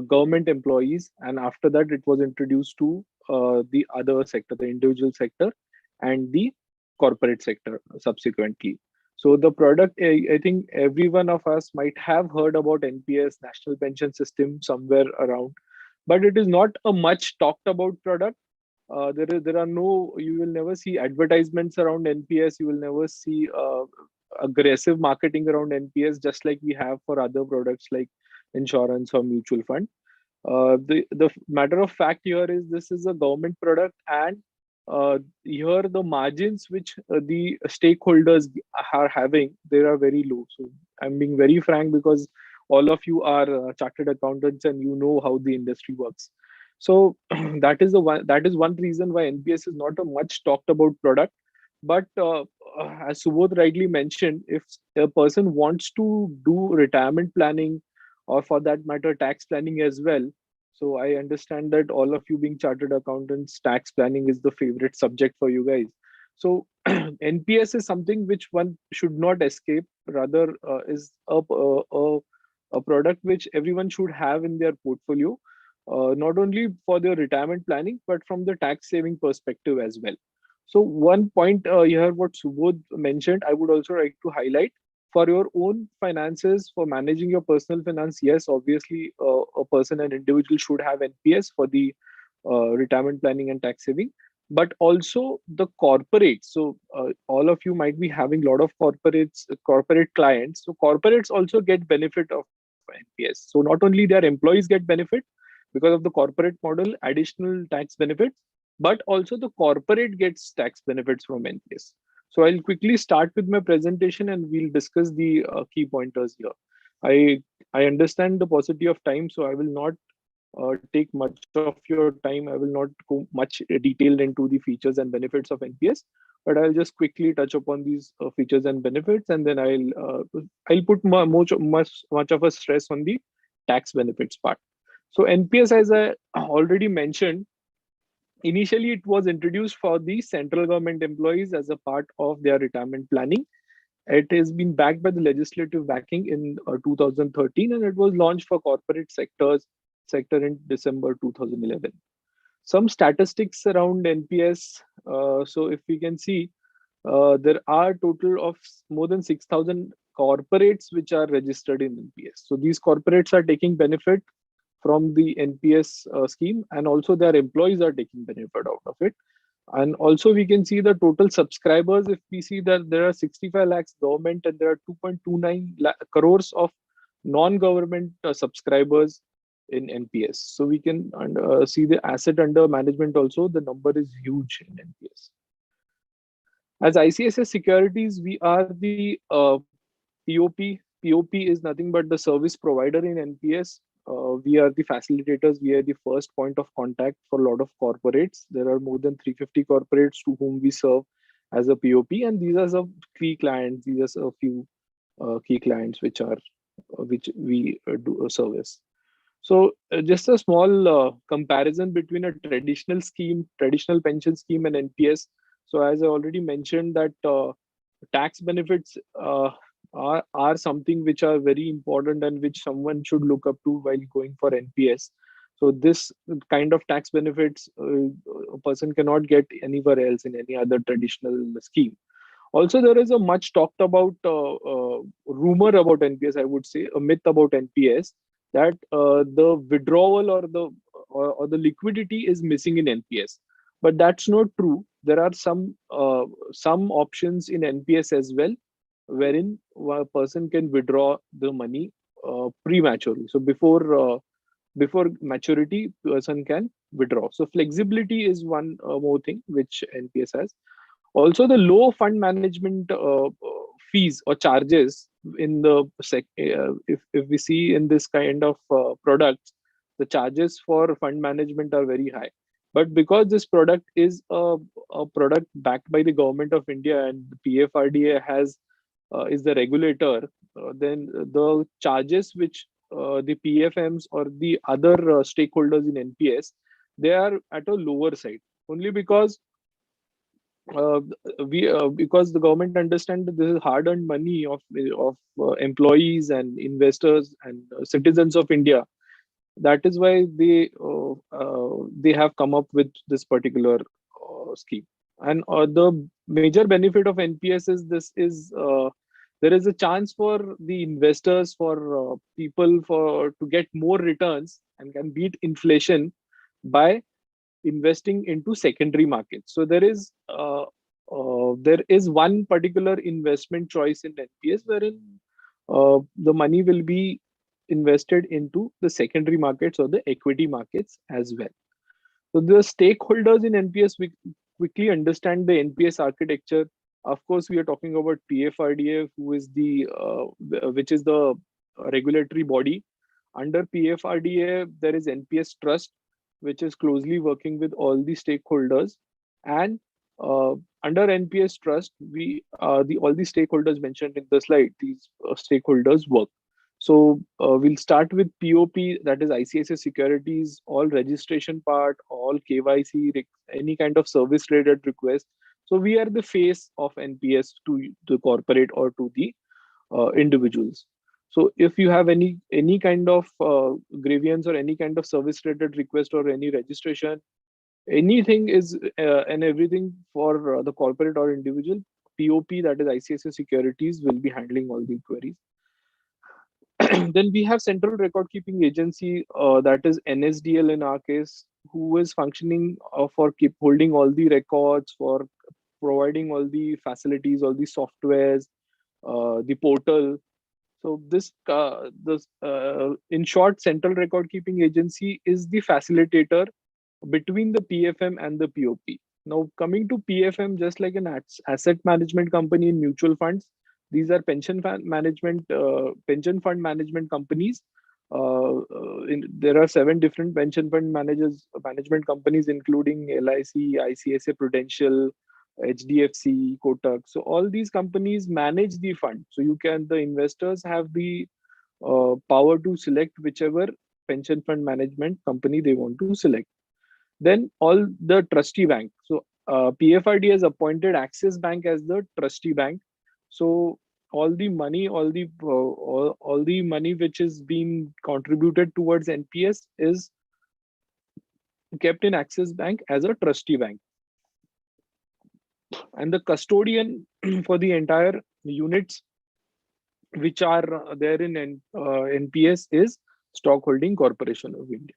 government employees, and after that it was introduced to the other sector, the individual sector and the corporate sector subsequently. So the product, I think every one of us might have heard about NPS, National Pension System, somewhere around, but it is not a much talked about product. There are no, you will never see advertisements around NPS. You will never see aggressive marketing around NPS, just like we have for other products like insurance or mutual fund. The matter of fact here is this is a government product, and here the margins which the stakeholders are having, they are very low. So I'm being very frank, because all of you are chartered accountants and you know how the industry works. So that is one reason why NPS is not a much talked about product. But as Subodh rightly mentioned, if a person wants to do retirement planning, or for that matter tax planning as well, so I understand that all of you being chartered accountants, tax planning is the favorite subject for you guys. So NPS is something which one should not escape, rather is a product which everyone should have in their portfolio, not only for their retirement planning, but from the tax saving perspective as well. So one point here, what Subodh mentioned, I would also like to highlight for your own finances, for managing your personal finance. Yes, obviously, a person, an individual should have NPS for the retirement planning and tax saving, but also the corporate. So all of you might be having a lot of corporate clients. So corporates also get benefit of NPS. So not only their employees get benefit because of the corporate model, additional tax benefits, but also the corporate gets tax benefits from NPS. So I'll quickly start with my presentation and we'll discuss the key pointers here. I understand the paucity of time, so I will not take much of your time. I will not go much detailed into the features and benefits of NPS, but I'll just quickly touch upon these features and benefits, and then I'll put much of a stress on the tax benefits part. So NPS, as I already mentioned, initially it was introduced for the central government employees as a part of their retirement planning. It has been backed by the legislative backing in 2013, and it was launched for corporate sector in December 2011. Some statistics around NPS. So if we can see, there are total of more than 6,000 corporates which are registered in NPS. So these corporates are taking benefit from the NPS scheme, and also their employees are taking benefit out of it. And also we can see the total subscribers. If we see that there are 65 lakhs government and there are 2.29 crores of non-government subscribers in NPS. So we can see the asset under management also, the number is huge in NPS. As ICICI Securities, we are the POP. POP is nothing but the service provider in NPS. we are the facilitators. We are the first point of contact for a lot of corporates. There are more than 350 corporates to whom we serve as a POP, and these are some key clients. These are a few key clients which we do service. So just a small comparison between a traditional scheme, traditional pension scheme, and NPS. So as I already mentioned, that tax benefits are something which are very important and which someone should look up to while going for NPS. So this kind of tax benefits a person cannot get anywhere else in any other traditional scheme. Also, there is a much talked about rumor about NPS. I would say a myth about NPS that the withdrawal or the liquidity is missing in NPS, but that's not true. There are some options in NPS as well, wherein a person can withdraw the money prematurely. So before maturity, person can withdraw. So flexibility is one more thing which NPS has. Also, the low fund management fees or charges in the if we see in this kind of products, the charges for fund management are very high. But because this product is a product backed by the government of India and the PFRDA is the regulator, then the charges which the PFMs or the other stakeholders in NPS, they are at a lower side, only because uh, because the government understands that this is hard-earned money of employees and investors and citizens of India. That is why they have come up with this particular scheme. And the major benefit of NPS is there is a chance for the investors, for people, for to get more returns and can beat inflation by investing into secondary markets. So there is one particular investment choice in NPS wherein the money will be invested into the secondary markets or the equity markets as well. So the stakeholders in NPS quickly understand the NPS architecture. Of course, we are talking about PFRDA, who is which is the regulatory body. Under PFRDA, there is NPS Trust, which is closely working with all the stakeholders. And under NPS Trust, all the stakeholders mentioned in the slide, these stakeholders work. So we'll start with POP, that is ICICI Securities, all registration part, all KYC, any kind of service related request. So we are the face of NPS to the corporate or to the individuals. So if you have any kind of grievance or any kind of service related request or any registration, anything is and everything for the corporate or individual, POP, that is ICICI Securities, will be handling all the inquiries. Then we have Central Record Keeping Agency, that is NSDL in our case, who is functioning for keep holding all the records, for providing all the facilities, all the softwares, the portal. So in short, Central Record Keeping Agency is the facilitator between the PFM and the POP. Now coming to PFM, just like an asset management company in mutual funds, these are pension fund management companies. There are 7 different pension fund management companies, including LIC, ICICI Prudential, HDFC, Kotak. So all these companies manage the fund. So the investors have the power to select whichever pension fund management company they want to select. Then all the trustee bank. So PFRD has appointed Axis Bank as the trustee bank. So all the money which is being contributed towards NPS is kept in Axis Bank as a trustee bank. And the custodian for the entire units which are there in NPS is Stockholding Corporation of India.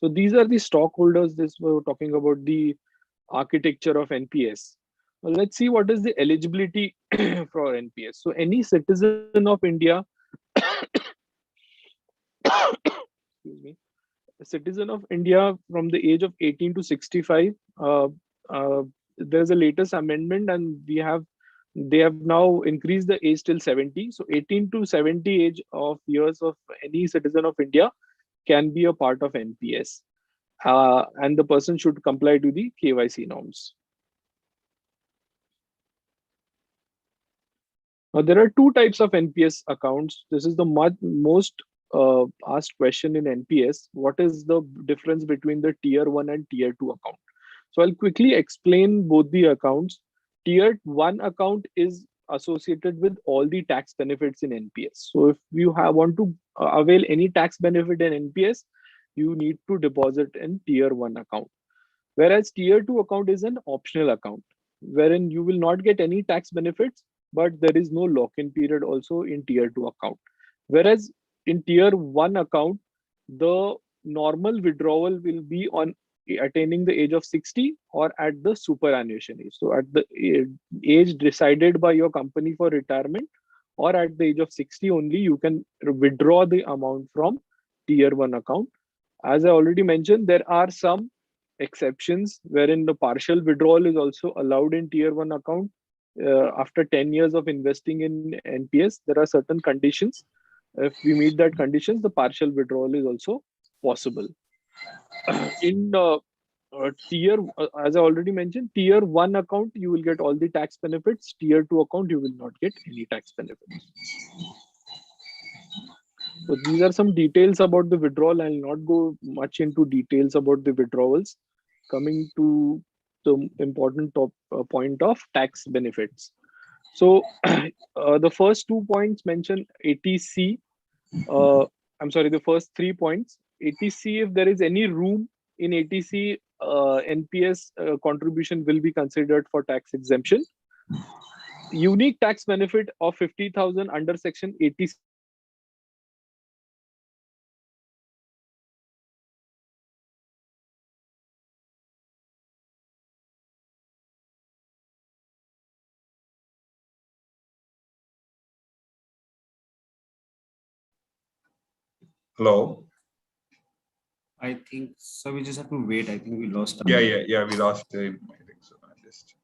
So these are the stockholders. We're talking about the architecture of NPS. Well, let's see what is the eligibility for NPS. So any citizen of India, excuse me, a citizen of India from the age of 18 to 65, there's a latest amendment, and they have now increased the age till 70. So 18 to 70 age of years of any citizen of India can be a part of NPS, and the person should comply to the KYC norms. Now, there are two types of NPS accounts. This is the most asked question in NPS. What is the difference between the tier 1 and tier 2 account? So I'll quickly explain both the accounts. Tier 1 account is associated with all the tax benefits in NPS. So if you want to avail any tax benefit in NPS, you need to deposit in tier 1 account. Whereas tier 2 account is an optional account, wherein you will not get any tax benefits, but there is no lock-in period also in tier 2 account. Whereas in tier 1 account, the normal withdrawal will be on attaining the age of 60 or at the superannuation age. So at the age decided by your company for retirement, or at the age of 60 only, you can withdraw the amount from tier 1 account. As I already mentioned, there are some exceptions wherein the partial withdrawal is also allowed in tier 1 account. After 10 years of investing in NPS, there are certain conditions. If we meet that conditions, the partial withdrawal is also possible. In as I already mentioned, tier 1 account, you will get all the tax benefits. Tier 2 account, you will not get any tax benefits. So these are some details about the withdrawal. I'll not go much into details about the withdrawals. Coming to the important point of tax benefits. So the first 2 points mention ATC. I'm sorry, the first 3 points. ATC, if there is any room in ATC, NPS contribution will be considered for tax exemption. Unique tax benefit of 50,000 under section 80. Hello. I think so. We just have to wait. I think we lost. Yeah. We lost him. I think so. Just...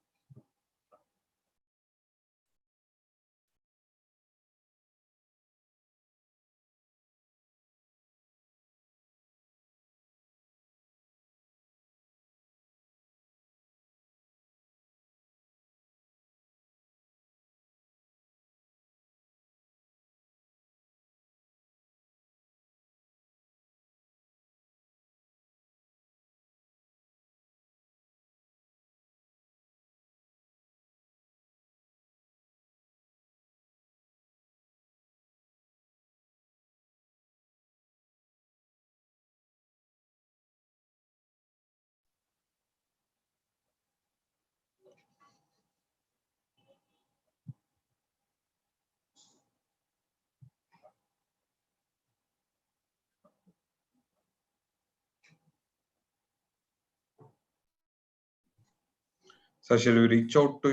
Sir, shall we reach out to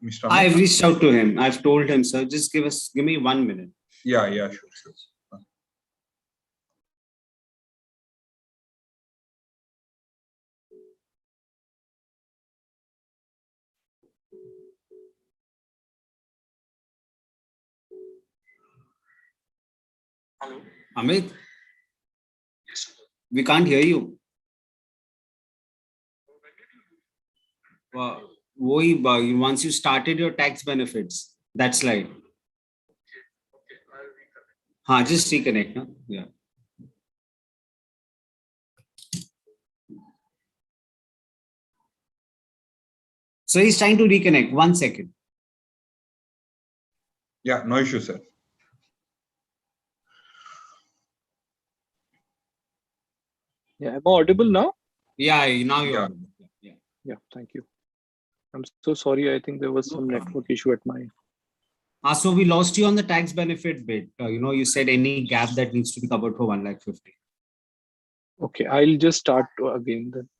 Mr. Amit? I've reached out to him. I've told him, sir, just give me 1 minute. Yeah, sure. Hello, Amit. Yes, we can't hear you. Once you started your tax benefits, that slide. Just reconnect. No? Yeah. So he's trying to reconnect. 1 second. Yeah, no issue, sir. Yeah, am I audible now? Yeah, now you're audible. Yeah, thank you. I'm so sorry. I think there was some network issue at my. So we lost you on the tax benefit bit. You said any gap that needs to be covered for 1,50,000. Okay, I'll just start again then.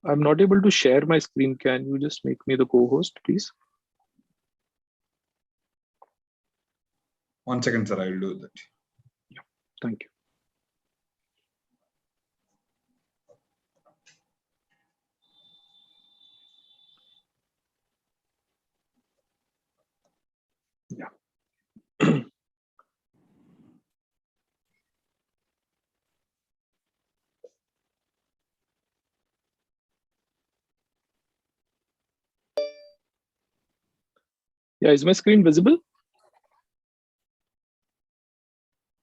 I'm not able to share my screen. Can you just make me the co-host, please? 1 second, sir. I will do that. Yeah, thank you. Yeah. Yeah, is my screen visible?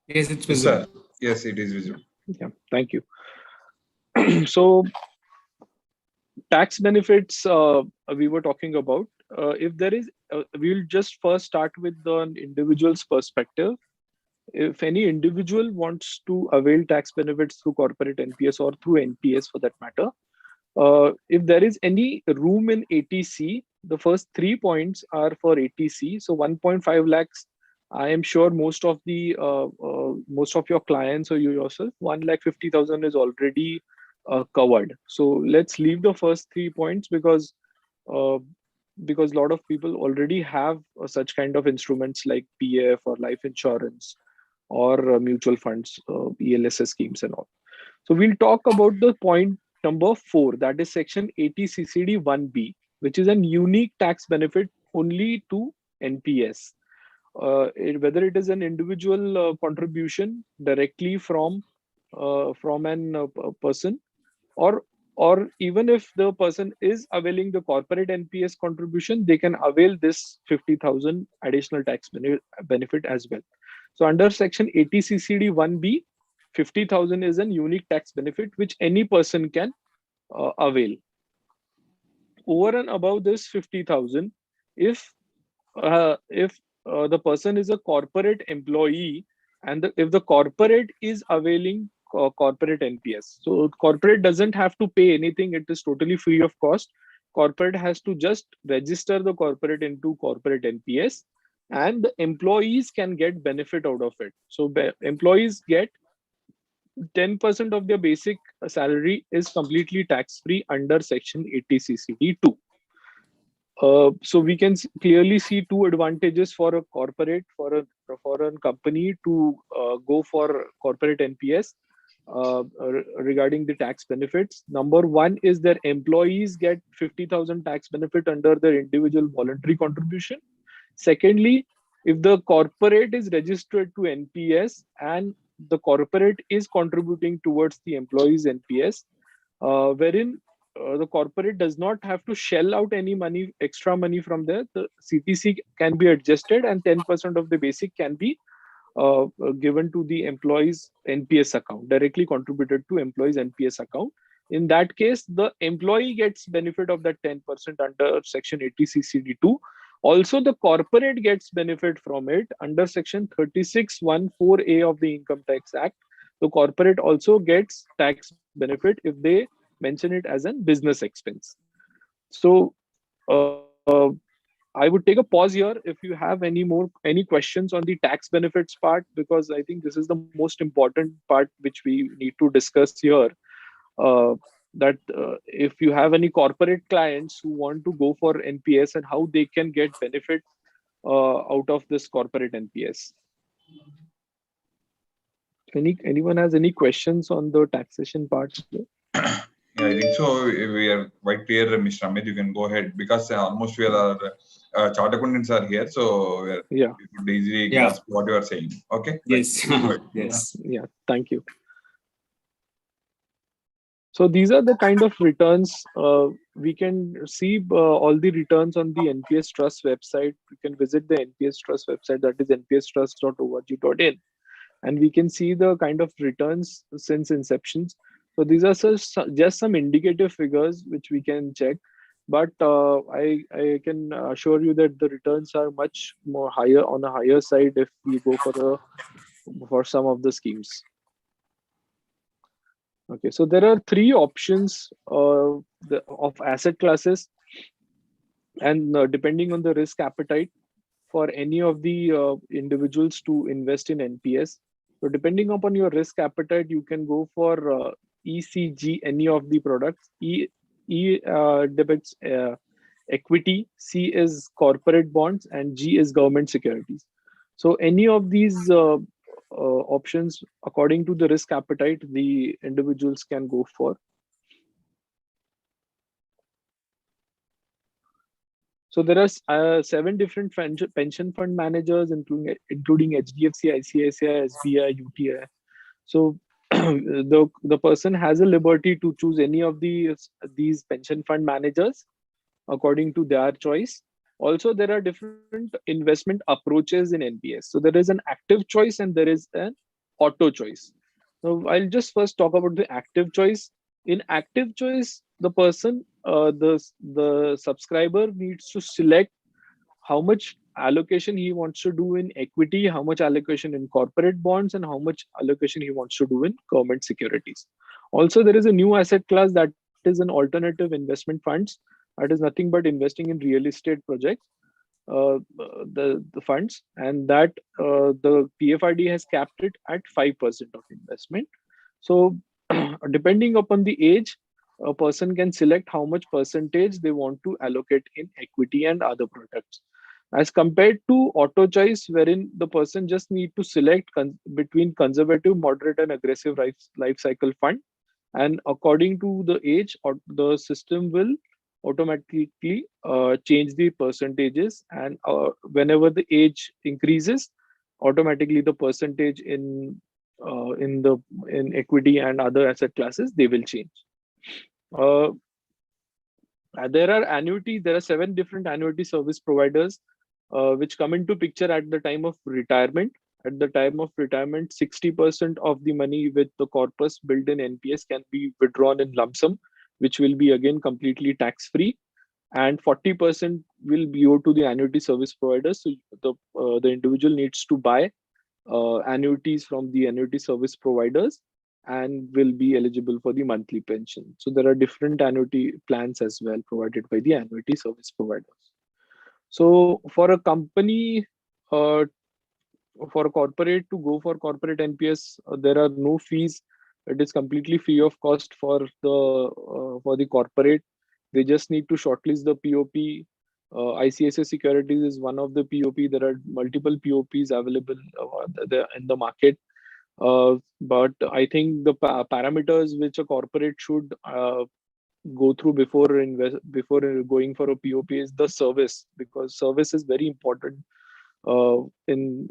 Yes, it's Yes, visible. sir. Yes, it is visible. Yeah, thank you. So tax benefits we were talking about. If there is, we'll just first start with the individual's perspective. If any individual wants to avail tax benefits through corporate NPS or through NPS for that matter, if there is any room in ATC, the first 3 points are for ATC. So 1.5 lakhs, I am sure most of your clients or you yourself, 1,50,000 is already covered. So let's leave the first 3 points uh, because a lot of people already have such kind of instruments like PF or life insurance or mutual funds, ELSS schemes and all. So we'll talk about the point number 4, that is section 80 CCD 1B, which is a unique tax benefit only to NPS. Whether it is an individual contribution directly from an person, or even if the person is availing the corporate NPS contribution, they can avail this 50,000 additional tax benefit as well. So under section 80 CCD 1B, 50,000 is a unique tax benefit which any person can avail. Over and above this 50,000, if the person is a corporate employee and if the corporate is availing corporate NPS, so corporate doesn't have to pay anything, it is totally free of cost. Corporate has to just register the corporate into corporate NPS and the employees can get benefit out of it. So employees get 10% of their basic salary is completely tax free under section 80 CCD 2. So we can clearly see two advantages for a corporate, for a company to go for corporate NPS regarding the tax benefits. Number one is their employees get 50,000 tax benefit under their individual voluntary contribution. Secondly, if the corporate is registered to NPS and the corporate is contributing towards the employees NPS, wherein the corporate does not have to shell out any money, extra money from there. The CTC can be adjusted and 10% of the basic can be given to the employees NPS account, directly contributed to employees NPS account. In that case, the employee gets benefit of that 10% under section 80 CCD2. Also, the corporate gets benefit from it under section 36(1)(4)(a) of the Income Tax Act. The corporate also gets tax benefit if they mention it as a business expense. So I would take a pause here if you have any questions on the tax benefits part, because I think this is the most important part which we need to discuss here. That if you have any corporate clients who want to go for NPS and how they can get benefit out of this corporate NPS. Anyone has any questions on the taxation part? Yeah, I think so. We are quite clear, Mr. Amit. You can go ahead because almost we are chartered accountants are here, so we could easily grasp what you are saying. Okay. Yes. Right. Yes. Yeah. Thank you. So these are the kind of returns we can see all the returns on the NPS Trust website. You can visit the NPS Trust website, that is npstrust.org.in, and we can see the kind of returns since inceptions. So these are just some indicative figures which we can check, but I can assure you that the returns are much more higher on a higher side if we go for some of the schemes. Okay, so there are 3 options of asset classes, and depending on the risk appetite for any of the individuals to invest in NPS. So depending upon your risk appetite, you can go for ECG, any of the products. E debits equity, C is corporate bonds, and G is government securities. So any of these options, according to the risk appetite, the individuals can go for. So there are 7 different pension fund managers, including HDFC, ICICI, SBI, UTI. So the person has a liberty to choose any of these pension fund managers according to their choice, Also, there are different investment approaches in NPS. So there is an active choice and there is an auto choice. Now, I'll just first talk about the active choice. In active choice, the person, the subscriber needs to select how much allocation he wants to do in equity, how much allocation in corporate bonds, and how much allocation he wants to do in government securities. Also, there is a new asset class that is an alternative investment funds. That is nothing but investing in real estate projects, the funds, and that the PFRD has capped it at 5% of investment. So, depending upon the age, a person can select how much percentage they want to allocate in equity and other products, as compared to auto choice, wherein the person just need to select between conservative, moderate, and aggressive life cycle fund, and according to the age, or the system will automatically change the percentages, and whenever the age increases, automatically the percentage in equity and other asset classes, they will change. uh, there are 7 different annuity service providers which come into picture at the time of retirement. At the time of retirement, 60% of the money with the corpus built in NPS can be withdrawn in lump sum, which will be again completely tax free, and 40% will be owed to the annuity service providers. So the individual needs to buy annuities from the annuity service providers and will be eligible for the monthly pension. So there are different annuity plans as well provided by the annuity service providers. So for a company, for a corporate to go for corporate NPS, there are no fees. It is completely free of cost for the corporate. They just need to shortlist the POP. ICICI Securities is one of the POP. There are multiple POPs available in the market. But I think the parameters which a corporate should go through before going for a POP is the service, because service is very important in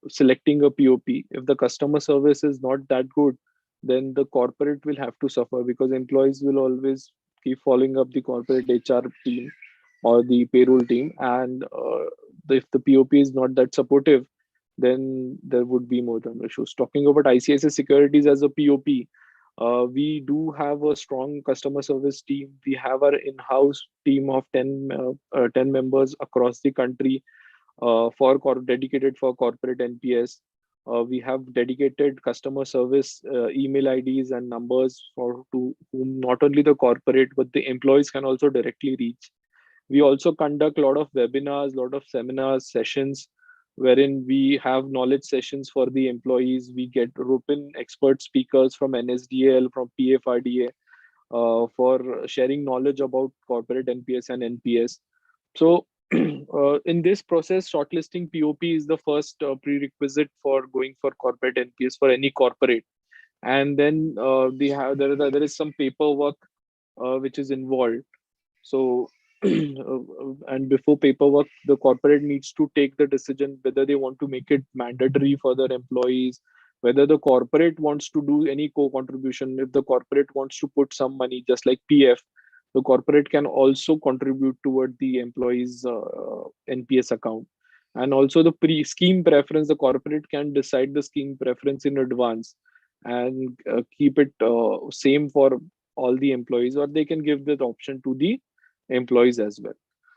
selecting a POP. If the customer service is not that good, then the corporate will have to suffer, because employees will always keep following up the corporate HR team or the payroll team, and if the POP is not that supportive, then there would be more than issues. Talking about ICICI Securities as a POP, we do have a strong customer service team. We have our in-house team of 10 members across the country dedicated for corporate NPS. We have dedicated customer service email IDs and numbers to whom not only the corporate but the employees can also directly reach. We also conduct a lot of webinars, a lot of seminars, sessions, wherein we have knowledge sessions for the employees. We rope in expert speakers from NSDL, from PFRDA, for sharing knowledge about corporate NPS and NPS. So in this process, shortlisting POP is the first prerequisite for going for corporate NPS for any corporate. And then there is some paperwork which is involved. So and before paperwork, the corporate needs to take the decision whether they want to make it mandatory for their employees, whether the corporate wants to do any co-contribution. If the corporate wants to put some money, just like PF, the corporate can also contribute toward the employee's NPS account. And also the scheme preference, the corporate can decide the scheme preference in advance and keep it same for all the employees, or they can give that option to the employees as well.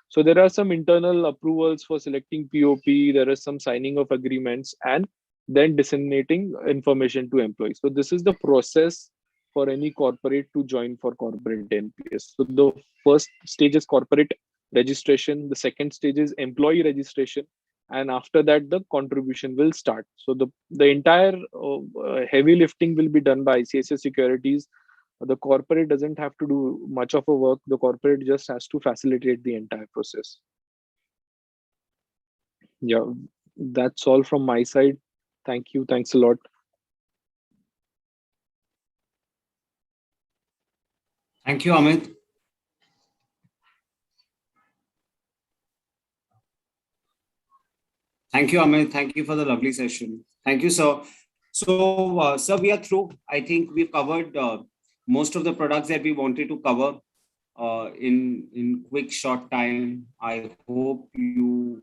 So there are some internal approvals for selecting POP. There is some signing of agreements and then disseminating information to employees. So this is the process for any corporate to join for corporate NPS. So the first stage is corporate registration. The second stage is employee registration. And after that, the contribution will start. So the entire heavy lifting will be done by ICICI Securities. The corporate doesn't have to do much of a work. The corporate just has to facilitate the entire process. Yeah, that's all from my side. Thank you. Thanks a lot. Thank you, Amit. Thank you, Amit. Thank you for the lovely session. Thank you, sir. So, sir, we are through. I think we've covered most of the products that we wanted to cover. in quick short time. I hope you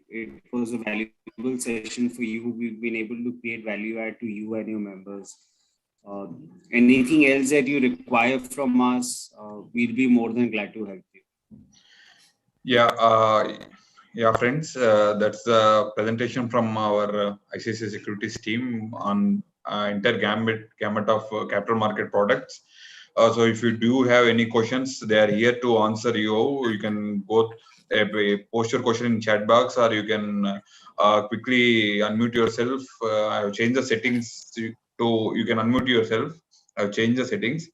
it was a valuable session for you. We've been able to create value add to you and your members. Anything else that you require from us, we'll be more than glad to help you. Yeah, friends, that's the presentation from our ICICI Securities team on entire gamut of capital market products. So if you do have any questions, they are here to answer you. You can go post your question in chat box, or you can quickly unmute yourself. I have changed the settings to you can unmute yourself. I've changed the settings.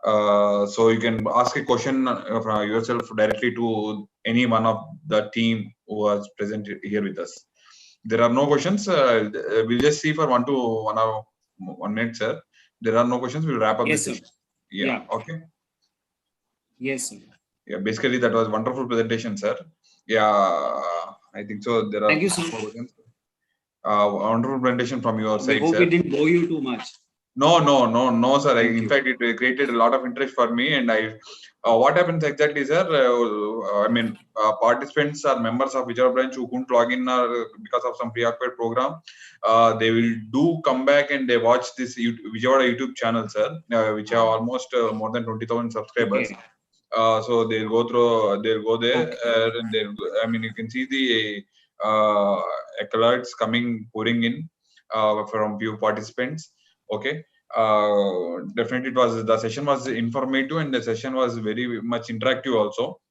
So you can ask a question from yourself directly to any one of the team who was present here with us. There are no questions. We'll just see for 1 minute, sir. There are no questions. We'll wrap up Yes, the sir. session. Yeah. Okay. Yes, sir. Yeah. Basically, that was wonderful presentation, sir. Yeah. I think so. There are. Thank you, sir. Wonderful presentation from your side, I hope sir. we didn't bore you too much. No, sir. Thank In you. fact, it created a lot of interest for me. And what happens exactly, sir? Participants or members of Vijayawada branch who couldn't log in because of some preoccupied program, they will do come back and they watch this Vijayawada YouTube channel, sir, which have almost more than 20,000 subscribers. Okay. So they'll go there, Okay. and you can see the accolades pouring in from few participants. Okay. Definitely the session was informative and the session was very much interactive also.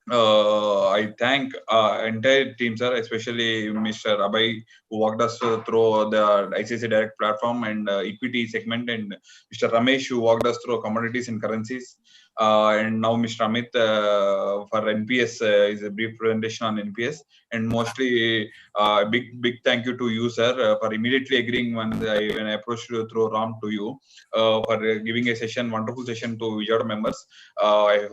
I thank entire team, sir, especially Mr. Abhay, who walked us through the ICICI Direct platform and equity segment, and Mr. Ramesh, who walked us through commodities and currencies. And now Mr. Amit for NPS is a brief presentation on NPS. And mostly big thank you to you, sir, for immediately agreeing when I approached you through Ram to you for giving a wonderful session to Vijayawada members. I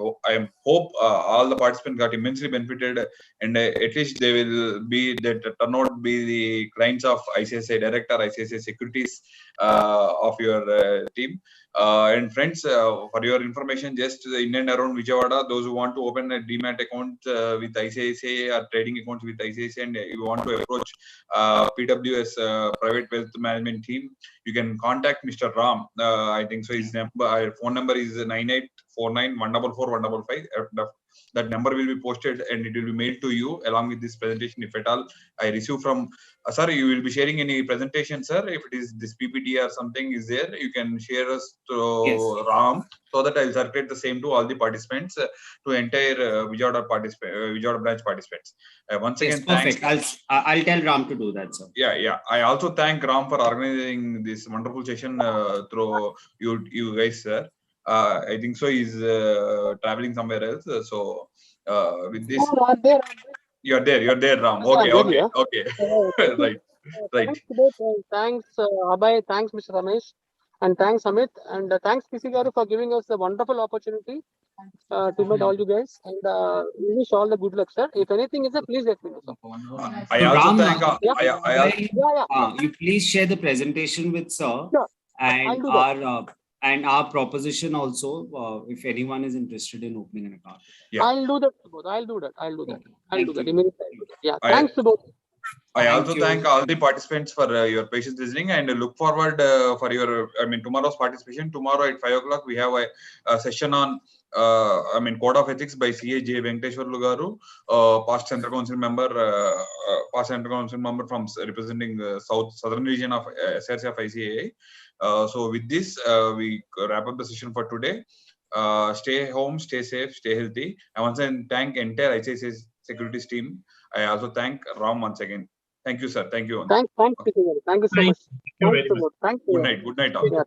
hope all the participants got immensely benefited, and at least they will be that turnout be the clients of ICICI Direct or ICICI Securities of your team. And friends, for your information, just in and around Vijayawada, those who want to open a demat account with ICICI or trading accounts with ICICI, and you want to approach PWS private wealth management team, you can contact Mr. Ram. I think so. His phone number is 9849144155. That number will be posted and it will be mailed to you along with this presentation. If at all I receive from sir, you will be sharing any presentation, sir. If it is this PPT or something is there, you can share us to Ram, so that I will circulate the same to all the participants, to entire Vijayawada branch participants. Once again, perfect. Thanks. I'll tell Ram to do that, sir. Yeah. I also thank Ram for organizing this wonderful session through you guys, sir. I think so. He's traveling somewhere else. So with this, you're there, Ram. Okay. Right. Thanks, Abhay. Thanks, Mr. Ramesh. And thanks, Amit. And thanks, PC Garu, for giving us the wonderful opportunity to meet all you guys. And we wish all the good luck, sir. If anything is there, please let me know, sir. I also thank. You please share the presentation with sir, and our proposition also, if anyone is interested in opening an account. Yeah. I'll do that. Immediately. Yeah. Thanks to both. I also thank all the participants for your patience listening, and look forward for your tomorrow's participation. Tomorrow at 5 o'clock we have a session on Code of Ethics by CA J. Venkateshwarlu Garu, past Central Council member from representing southern region of SRC of ICAI. So with this, we wrap up the session for today. Stay home, stay safe, stay healthy. I once again thank entire ICICI Securities team. I also thank Ram once again. Thank you, sir. Thank you. Thanks, thank you so much. Thank you very much. Thank you. Good night all.